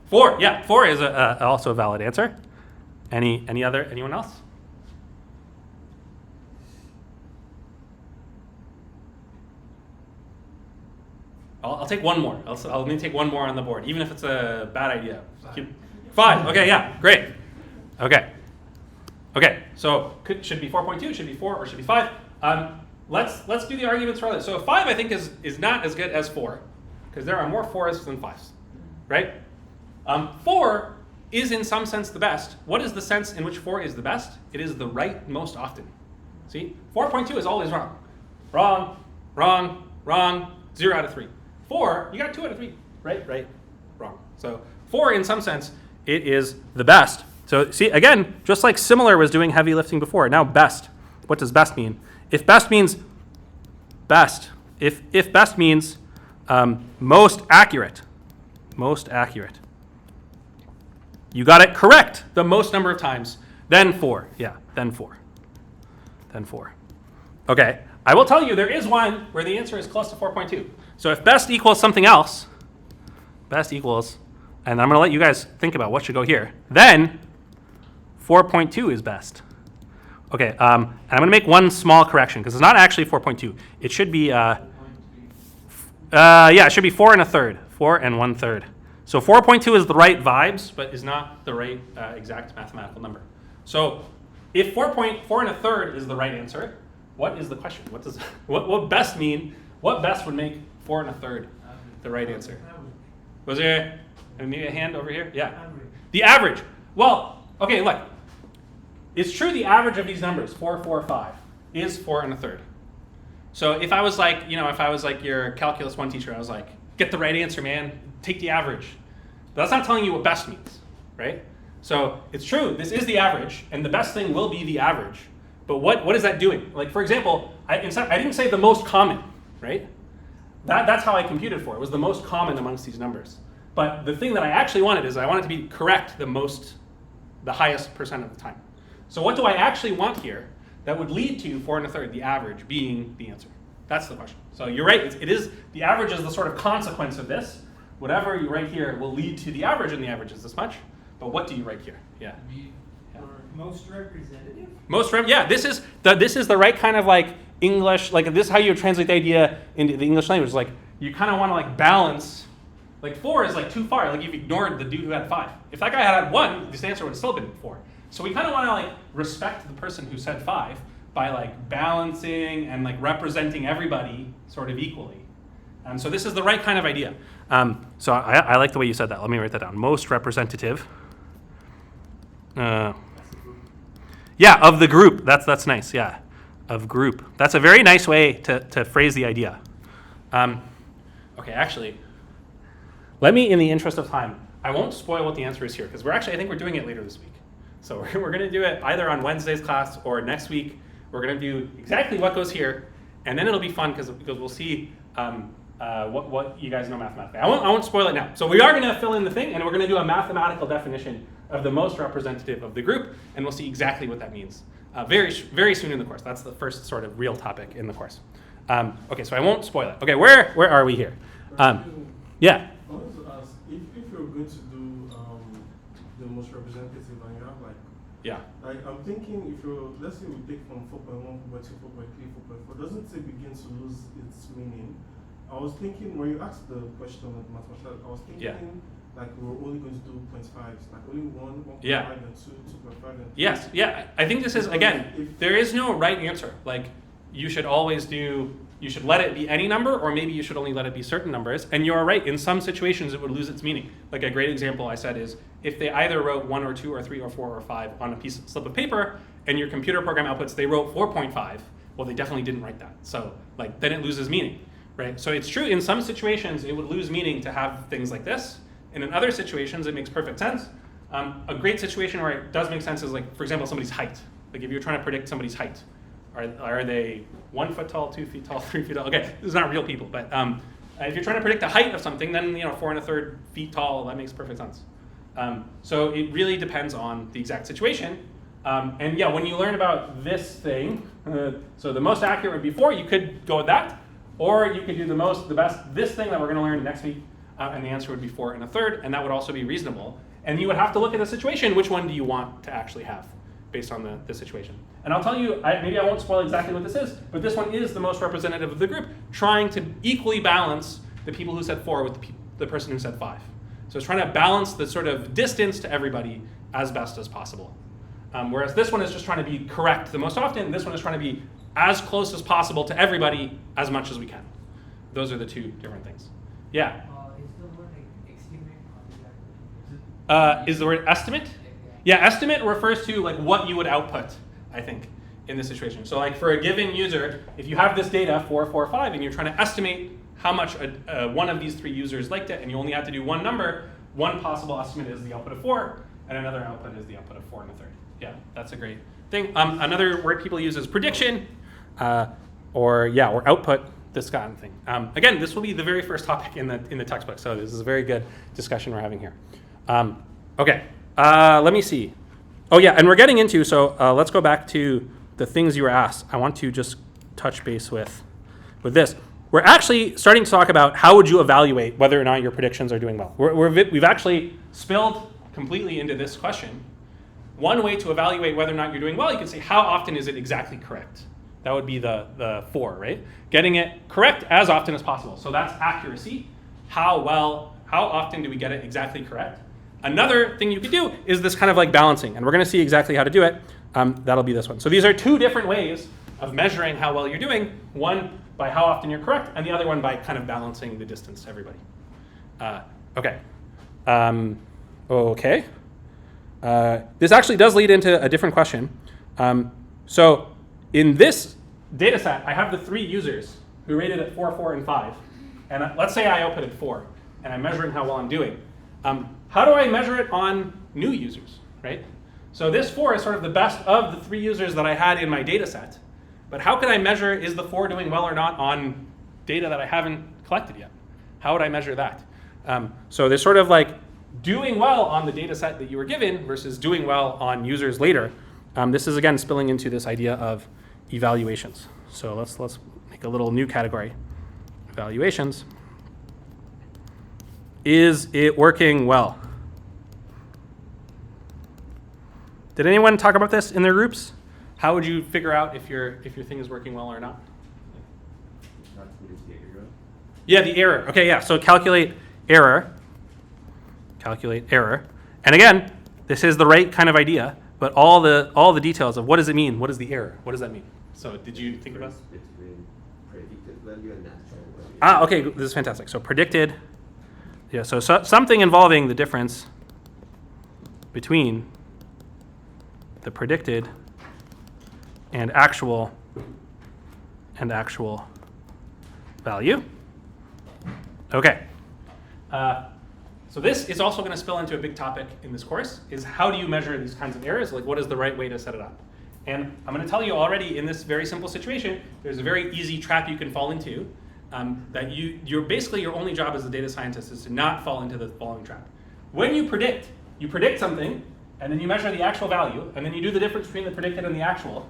A: 4. Yeah, 4 is also a valid answer. Anyone else? I'll take one more. Let me take one more on the board, even if it's a bad idea. 5. Okay, yeah, great. Okay. Okay, so should be 4.2, should be 4, or should be 5. Let's do the arguments for this. So 5, I think, is not as good as 4, because there are more 4s than 5s, right? 4 is in some sense the best. What is the sense in which 4 is the best? It is the right most often. See, 4.2 is always wrong. Wrong, wrong, wrong, 0 out of 3. 4, you got 2 out of 3, right, right, wrong. So 4, in some sense, it is the best. So see, again, just like similar was doing heavy lifting before, now best. What does best mean? If best means best, if best means most accurate, you got it correct the most number of times, then 4, yeah, then 4. Okay, I will tell you there is one where the answer is close to 4.2. So if best equals something else, best equals, and I'm going to let you guys think about what should go here, then 4.2 is best. Okay, and I'm going to make one small correction because it's not actually 4.2. It should be, yeah, it should be 4 1/3. 4 1/3. So 4.2 is the right vibes, but is not the right exact mathematical number. So if 4 1/3 is the right answer, what is the question? What best mean? What best would make 4 1/3 the right answer? Was there maybe a hand over here? Yeah. The average. Well, okay, look. It's true the average of these numbers, 4, 4, 5, is 4 1/3. So if I was like, your calculus 1 teacher, I was like, get the right answer, man. Take the average. But that's not telling you what best means, right? So it's true, this is the average, and the best thing will be the average. But what is that doing? Like, for example, I didn't say the most common, right? That's how I computed for it. It was the most common amongst these numbers. But the thing that I actually wanted is I wanted to be correct the highest percent of the time. So what do I actually want here that would lead to 4 1/3, the average, being the answer? That's the question. So you're right, it is, the average is the sort of consequence of this. Whatever you write here will lead to the average, and the average is this much. But what do you write here? Yeah.
G: Most representative?
A: Yeah, this is the right kind of like English, like this is how you translate the idea into the English language. Like you kind of want to like balance, like 4 is like too far, like you've ignored the dude who had 5. If that guy had 1, this answer would have still been 4. So we kind of want to like respect the person who said 5 by like balancing and like representing everybody sort of equally. So this is the right kind of idea. So I like the way you said that. Let me write that down. Most representative. Yeah, of the group. That's nice. Yeah, of group. That's a very nice way to phrase the idea. Okay, actually, let me, in the interest of time, I won't spoil what the answer is here because I think we're doing it later this week. So we're going to do it either on Wednesday's class or next week. We're going to do exactly what goes here, and then it'll be fun because we'll see what you guys know mathematically. I won't spoil it now. So we are going to fill in the thing, and we're going to do a mathematical definition of the most representative of the group, and we'll see exactly what that means very, very soon in the course. That's the first sort of real topic in the course. Okay, so I won't spoil it. Okay, where are we here? Yeah.
E: I wanted to ask, if you're going to do the most representative and you have like,
A: Yeah.
E: I'm thinking if let's say we take from 4.1, 4.2, 4.3, 4.4, doesn't it begin to lose its meaning? I was thinking, when you asked the question of mathematics, I was thinking like we're only going to do 0.5s, like only 1, 1.5 and 2, 2.5 and 3.
A: Yes, yeah. I think this is, again, there is no right answer. Like, you should let it be any number, or maybe you should only let it be certain numbers. And you're right, in some situations it would lose its meaning. Like a great example I said is, if they either wrote 1 or 2 or 3 or 4 or 5 on a slip of paper, and your computer program outputs, they wrote 4.5, well, they definitely didn't write that. So, like, then it loses meaning, right? So it's true, in some situations it would lose meaning to have things like this, and in other situations it makes perfect sense. A great situation where it does make sense is, like, for example, somebody's height. Like, if you're trying to predict somebody's height, are they 1 foot tall, 2 feet tall, 3 feet tall? Okay, this is not real people, but if you're trying to predict the height of something, then 4 1/3 feet tall, that makes perfect sense. So it really depends on the exact situation. And yeah, when you learn about this thing, so the most accurate would be 4, you could go with that, or you could do this thing that we're going to learn next week, and the answer would be 4 1/3, and that would also be reasonable. And you would have to look at the situation, which one do you want to actually have, based on the situation. And I'll tell you, maybe I won't spoil exactly what this is, but this one is the most representative of the group, trying to equally balance the people who said 4 with the person who said 5. So it's trying to balance the sort of distance to everybody as best as possible. Whereas this one is just trying to be correct the most often. This one is trying to be as close as possible to everybody as much as we can. Those are the two different things. Yeah?
G: Is the word like estimate?
A: Is the word estimate? Yeah, estimate refers to like what you would output, I think, in this situation. So like for a given user, if you have this data 4, 4, 5, and you're trying to estimate how much one of these 3 users liked it, and you only have to do one number, one possible estimate is the output of 4, and another output is the output of 4 and a third. Yeah, that's a great thing. Another word people use is prediction, or output, this kind of thing. Again, this will be the very first topic in the textbook, so this is a very good discussion we're having here. Okay, let me see. Oh yeah, and we're getting into, so let's go back to the things you were asked. I want to just touch base with this. We're actually starting to talk about how would you evaluate whether or not your predictions are doing well. We've actually spilled completely into this question. One way to evaluate whether or not you're doing well, you can say, how often is it exactly correct? That would be the 4, right? Getting it correct as often as possible. So that's accuracy. How often do we get it exactly correct? Another thing you could do is this kind of like balancing, and we're going to see exactly how to do it. That'll be this one. So these are 2 different ways of measuring how well you're doing. One by how often you're correct, and the other one by kind of balancing the distance to everybody. Okay. Okay. This actually does lead into a different question. So in this data set, I have the 3 users who rated it 4, 4, and 5. And let's say I outputted 4, and I'm measuring how well I'm doing. How do I measure it on new users, right? So this 4 is sort of the best of the 3 users that I had in my data set. But how can I measure, is the 4 doing well or not on data that I haven't collected yet? How would I measure that? So there's sort of like doing well on the data set that you were given versus doing well on users later. This is, again, spilling into this idea of evaluations. So let's make a little new category. Evaluations. Is it working well? Did anyone talk about this in their groups? How would you figure out if your thing is working well or not?
D: Not to use the error.
A: Yeah, the error. Okay, yeah. So calculate error. Calculate error. And again, this is the right kind of idea, but all the details of what does it mean? What is the error? What does that mean? So did you think about it?
D: Between predicted value and natural value.
A: Okay, this is fantastic. So predicted. Yeah, so something involving the difference between the predicted and actual value. Okay. So this is also going to spill into a big topic in this course, is how do you measure these kinds of errors? Like, what is the right way to set it up? And I'm going to tell you already in this very simple situation, there's a very easy trap you can fall into, that your only job as a data scientist is to not fall into the following trap. When you predict something, and then you measure the actual value, and then you do the difference between the predicted and the actual.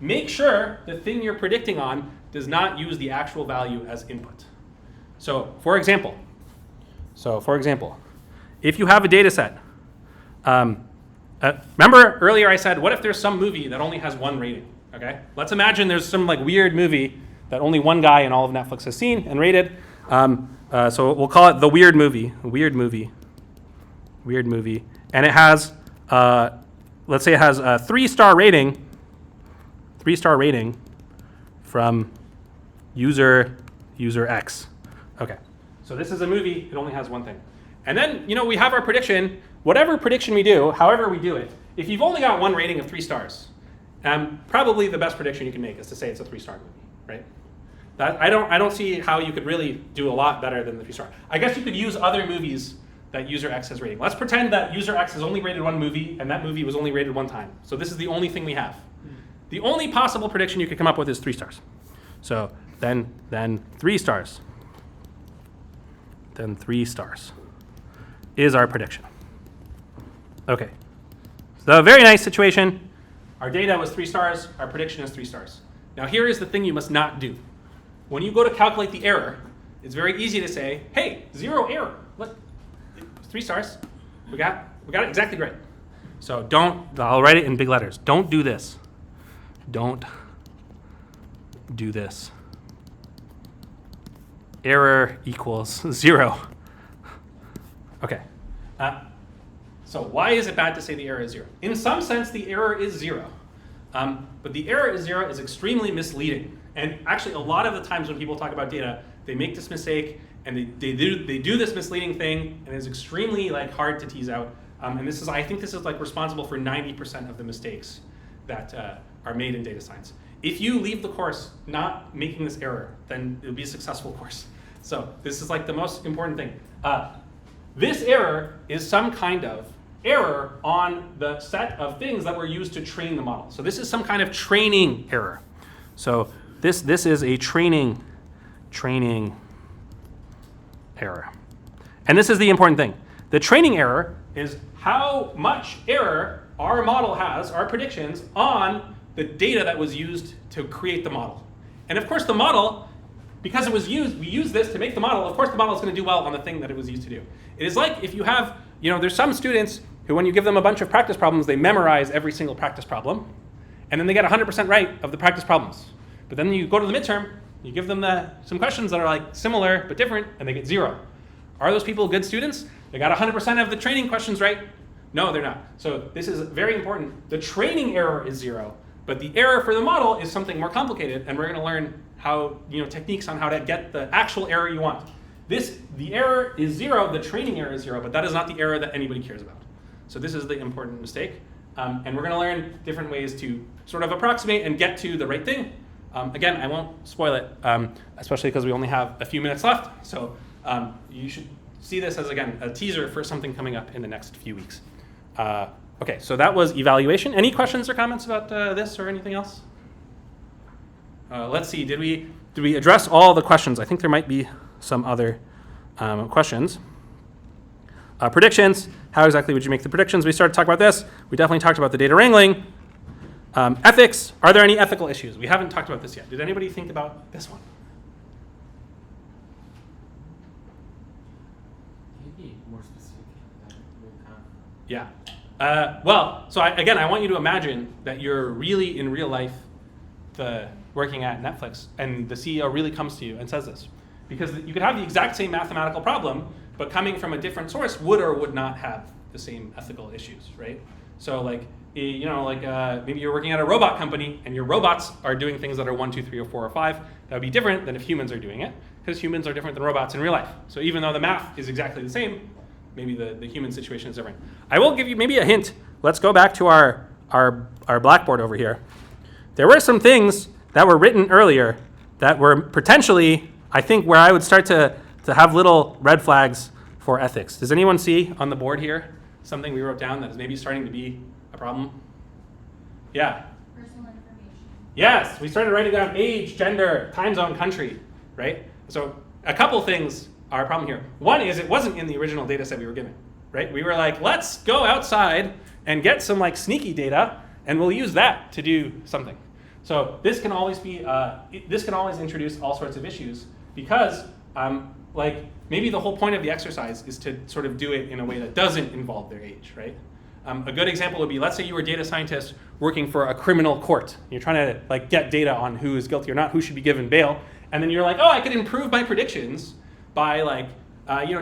A: Make sure the thing you're predicting on does not use the actual value as input. So for example, if you have a data set, remember earlier I said, what if there's some movie that only has 1 rating? Okay, let's imagine there's some like weird movie that only 1 guy in all of Netflix has seen and rated. So we'll call it the weird movie, and it has, let's say it has a 3-star rating from user X. Okay, so this is a movie, it only has 1 thing. And then, we have our prediction. Whatever prediction we do, however we do it, if you've only got 1 rating of 3 stars, probably the best prediction you can make is to say it's a 3-star movie, right? I don't see how you could really do a lot better than the 3-star. I guess you could use other movies that user X has rating. Let's pretend that user X has only rated 1 movie, and that movie was only rated 1 time. So this is the only thing we have. The only possible prediction you could come up with is 3 stars. So then 3 stars. Then 3 stars is our prediction. Okay. So a very nice situation. Our data was 3 stars. Our prediction is 3 stars. Now here is the thing you must not do. When you go to calculate the error, it's very easy to say, hey, 0 error. Look, 3 stars. We got it exactly right. So I'll write it in big letters. Don't do this. Don't do this. error equals 0. Okay. So why is it bad to say the error is 0? In some sense, the error is 0. But the error is 0 is extremely misleading. And actually, a lot of the times when people talk about data, they make this mistake, and they do this misleading thing, and it's extremely hard to tease out. And this is, I think this is responsible for 90% of the mistakes that are made in data science. If you leave the course not making this error, then it'll be a successful course. So this is the most important thing. This error is some kind of error on the set of things that were used to train the model. So this is some kind of training error. So this is a training error. And this is the important thing. The training error is how much error our model has, our predictions, on the data that was used to create the model. And of course the model, because it was used, we use this to make the model, of course the model is going to do well on the thing that it was used to do. It is like if you have, there's some students who when you give them a bunch of practice problems, they memorize every single practice problem, and then they get 100% right of the practice problems. But then you go to the midterm, you give them some questions that are similar but different, and they get 0. Are those people good students? They got 100% of the training questions right? No, they're not. So this is very important. The training error is 0, but the error for the model is something more complicated, and we're going to learn how, techniques on how to get the actual error you want. The error is 0, the training error is 0, but that is not the error that anybody cares about. So this is the important mistake. And we're going to learn different ways to sort of approximate and get to the right thing. Again, I won't spoil it, especially because we only have a few minutes left. So you should see this as, again, a teaser for something coming up in the next few weeks. Okay, so that was evaluation. Any questions or comments about this or anything else? Let's see, did we address all the questions? I think there might be some other questions. Predictions, how exactly would you make the predictions? We started to talk about this. We definitely talked about the data wrangling. Ethics, are there any ethical issues? We haven't talked about this yet. Did anybody think about this one?
C: Can you be more specific?
A: Yeah. Well, so I want you to imagine that you're really in real life working at Netflix, and the CEO really comes to you and says this. Because you could have the exact same mathematical problem, but coming from a different source would or would not have the same ethical issues, right? So maybe you're working at a robot company and your robots are doing things that are 1, 2, 3, or 4, or 5. That would be different than if humans are doing it, because humans are different than robots in real life. So even though the math is exactly the same, maybe the human situation is different. I will give you maybe a hint. Let's go back to our Blackboard over here. There were some things that were written earlier that were potentially, I think, where I would start to have little red flags for ethics. Does anyone see on the board here something we wrote down that is maybe starting to be a problem? Yeah.
F: Personal information.
A: Yes, we started writing down age, gender, time zone, country, right? So a couple things are a problem here. One is it wasn't in the original data set we were given, right? We were like, let's go outside and get some sneaky data, and we'll use that to do something. So this can always introduce all sorts of issues because maybe the whole point of the exercise is to sort of do it in a way that doesn't involve their age, right? A good example would be, let's say you were a data scientist working for a criminal court. You're trying to get data on who is guilty or not, who should be given bail, and then you're like, oh, I could improve my predictions by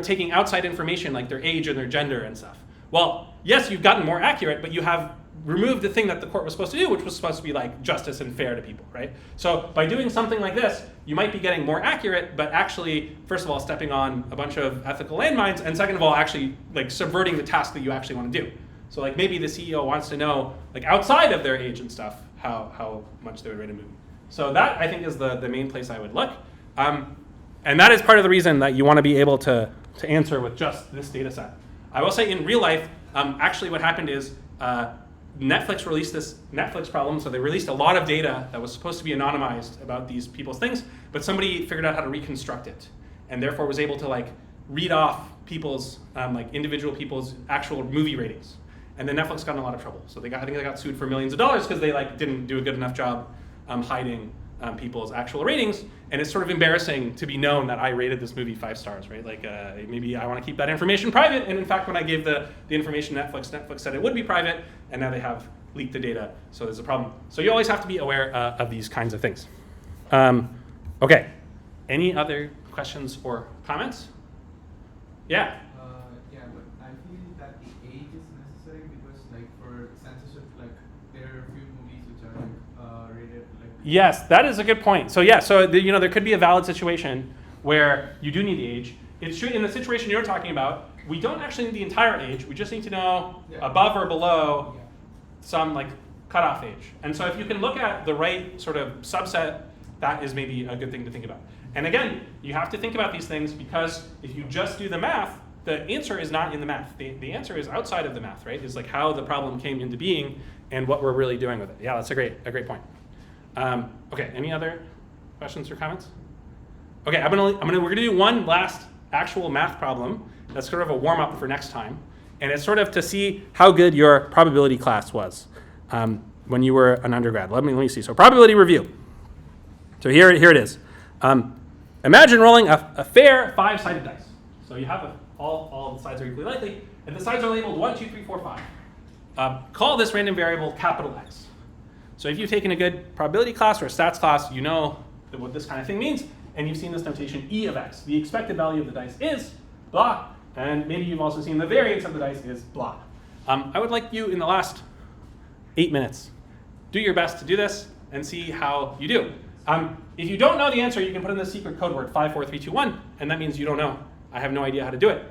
A: taking outside information like their age and their gender and stuff. Well, yes, you've gotten more accurate, but you have removed the thing that the court was supposed to do, which was supposed to be justice and fair to people, right? So by doing something like this, you might be getting more accurate, but actually, first of all, stepping on a bunch of ethical landmines, and second of all, actually subverting the task that you actually want to do. So maybe the CEO wants to know, outside of their age and stuff, how much they would rate a movie. So that, I think, is the main place I would look. And that is part of the reason that you want to be able to answer with just this data set. I will say in real life, actually what happened is Netflix released this Netflix problem, so they released a lot of data that was supposed to be anonymized about these people's things, but somebody figured out how to reconstruct it, and therefore was able to read off people's, individual people's actual movie ratings. And then Netflix got in a lot of trouble. So I think they got sued for millions of dollars because they didn't do a good enough job hiding people's actual ratings. And it's sort of embarrassing to be known that I rated this movie 5 stars, right? Maybe I want to keep that information private. And in fact, when I gave the information to Netflix said it would be private, and now they have leaked the data. So there's a problem. So you always have to be aware of these kinds of things. Okay, any other questions or comments? Yeah.
H: Yeah, but I feel that the age is necessary because, like, for censorship, like, there are a few movies which are like rated like.
A: Yes, that is a good point. So yeah, so there could be a valid situation where you do need the age. It's true in the situation you're talking about, we don't actually need the entire age. We just need to know above or below some like cutoff age. And so if you can look at the right sort of subset, that is maybe a good thing to think about. And again, you have to think about these things because if you just do the math, the answer is not in the math. The answer is outside of the math, right? Is like how the problem came into being and what we're really doing with it. Yeah, that's a great point. Okay, any other questions or comments? Okay, we're gonna do one last actual math problem. That's sort of a warm up for next time, and it's sort of to see how good your probability class was when you were an undergrad. Let me see. So probability review. So here it is. Imagine rolling a fair 5-sided dice. So you have all the sides are equally likely, and the sides are labeled 1, 2, 3, 4, 5. Call this random variable capital X. So if you've taken a good probability class or a stats class, you know what this kind of thing means, and you've seen this notation E of X. The expected value of the dice is blah, and maybe you've also seen the variance of the dice is blah. I would like you in the last 8 minutes, do your best to do this and see how you do. If you don't know the answer, you can put in the secret code word 54321, and that means you don't know. I have no idea how to do it.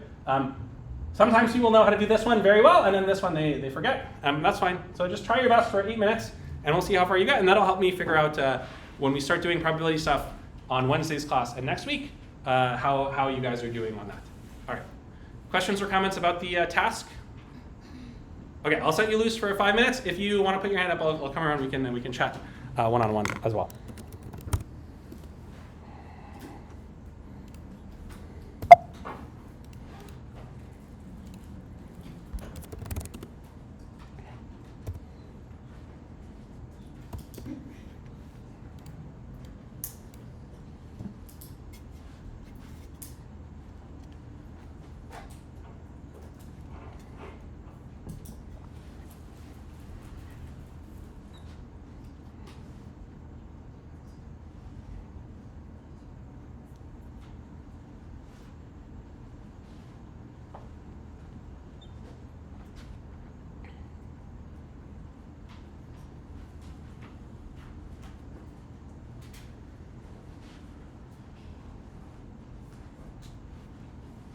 A: Sometimes people know how to do this one very well, and then this one they forget. That's fine. So just try your best for 8 minutes, and we'll see how far you get, and that'll help me figure out when we start doing probability stuff on Wednesday's class and next week, how you guys are doing on that. All right. Questions or comments about the task? Okay, I'll set you loose for 5 minutes. If you want to put your hand up, I'll come around. We can chat one-on-one as well.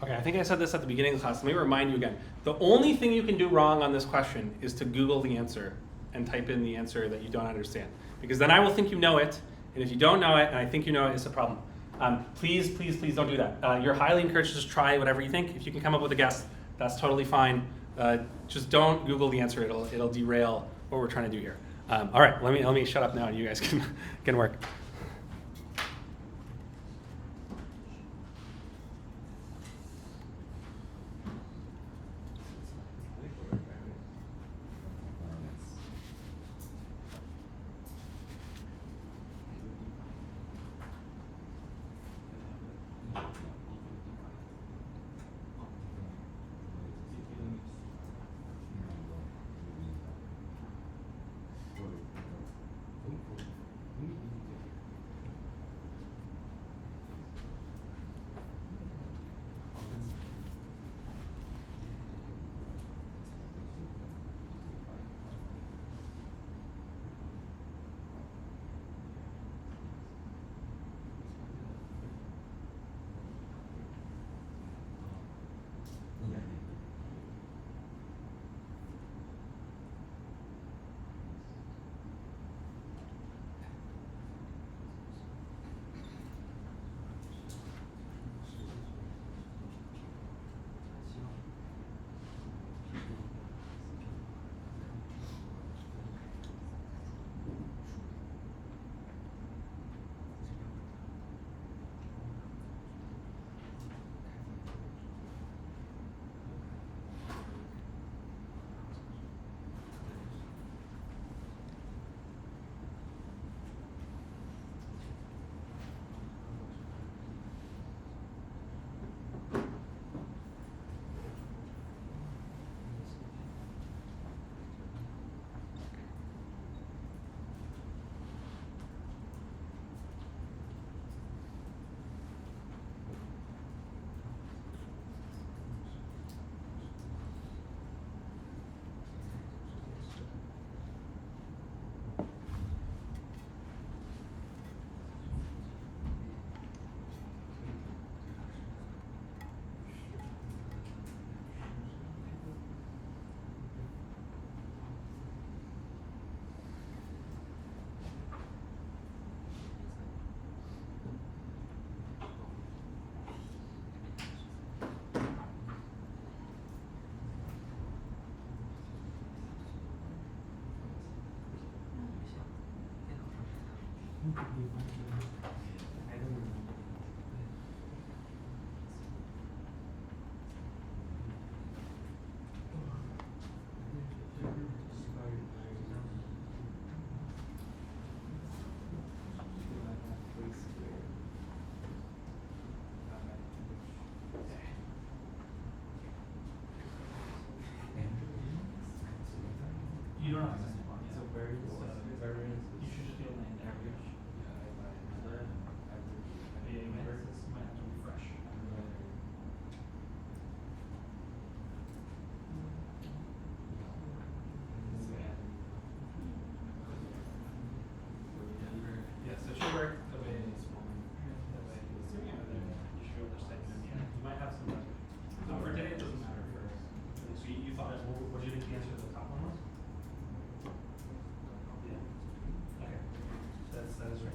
A: Okay, I think I said this at the beginning of the class. Let me remind you again. The only thing you can do wrong on this question is to Google the answer and type in the answer that you don't understand. Because then I will think you know it, and if you don't know it and I think you know it, it's a problem. Please don't do that. You're highly encouraged to just try whatever you think. If you can come up with a guess, that's totally fine. Just don't Google the answer. It'll derail what we're trying to do here. All right, let me shut up now and you guys can work. You don't have to. So variance. You should just be able to land average. Yeah, variance might have to refresh. Yes, it should work the way it is. You should understand. You might have some. For today, it doesn't matter. So you thought, what do you think the answer to the top one was? Yeah. Okay. That is right.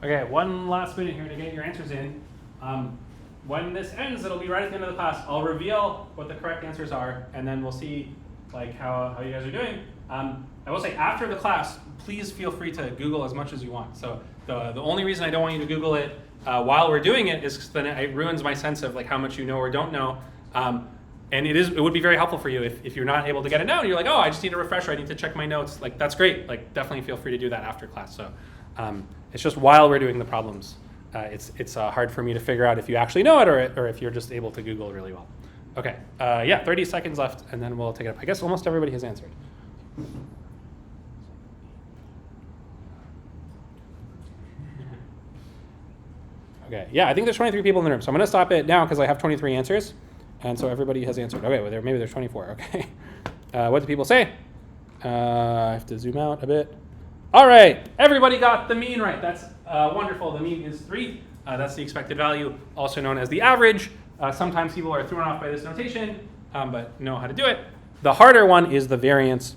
A: Okay, one last minute here to get your answers in. When this ends, it'll be right at the end of the class. I'll reveal what the correct answers are, and then we'll see like how you guys are doing. I will say after the class, please feel free to Google as much as you want. So the only reason I don't want you to Google it while we're doing it is because then it ruins my sense of like how much you know or don't know. And it would be very helpful for you if you're not able to get it now and you're like, oh, I just need a refresher, I need to check my notes. Like that's great. Like definitely feel free to do that after class. So it's just while we're doing the problems, it's hard for me to figure out if you actually know it or if you're just able to Google really well. Okay, yeah, 30 seconds left and then we'll take it up. I guess almost everybody has answered. Okay, yeah, I think there's 23 people in the room. So I'm gonna stop it now because I have 23 answers. And so everybody has answered. Okay, well, maybe there's 24, okay. What do people say? I have to zoom out a bit. All right, everybody got the mean right. That's wonderful. The mean is 3. That's the expected value, also known as the average. Sometimes people are thrown off by this notation, but know how to do it. The harder one is the variance.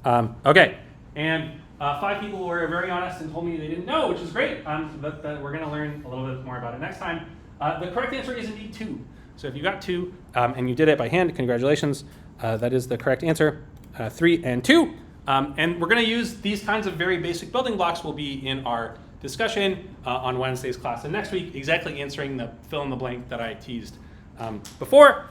A: Okay, and 5 people were very honest and told me they didn't know, which is great. But we're going to learn a little bit more about it next time. The correct answer is indeed 2. So if you got 2 and you did it by hand, congratulations. That is the correct answer, 3 and 2. And we're going to use these kinds of very basic building blocks will be in our discussion on Wednesday's class. And next week, exactly answering the fill in the blank that I teased before.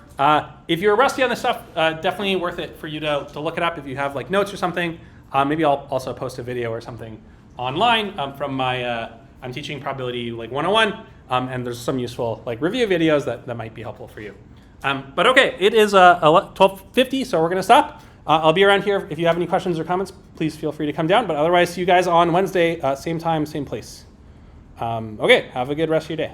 A: If you're rusty on this stuff, definitely worth it for you to look it up if you have like notes or something. Maybe I'll also post a video or something online from my, I'm teaching probability like 101. And there's some useful like review videos that might be helpful for you. But okay, it is 12:50, so we're going to stop. I'll be around here. If you have any questions or comments, please feel free to come down. But otherwise, see you guys on Wednesday, same time, same place. Okay, have a good rest of your day.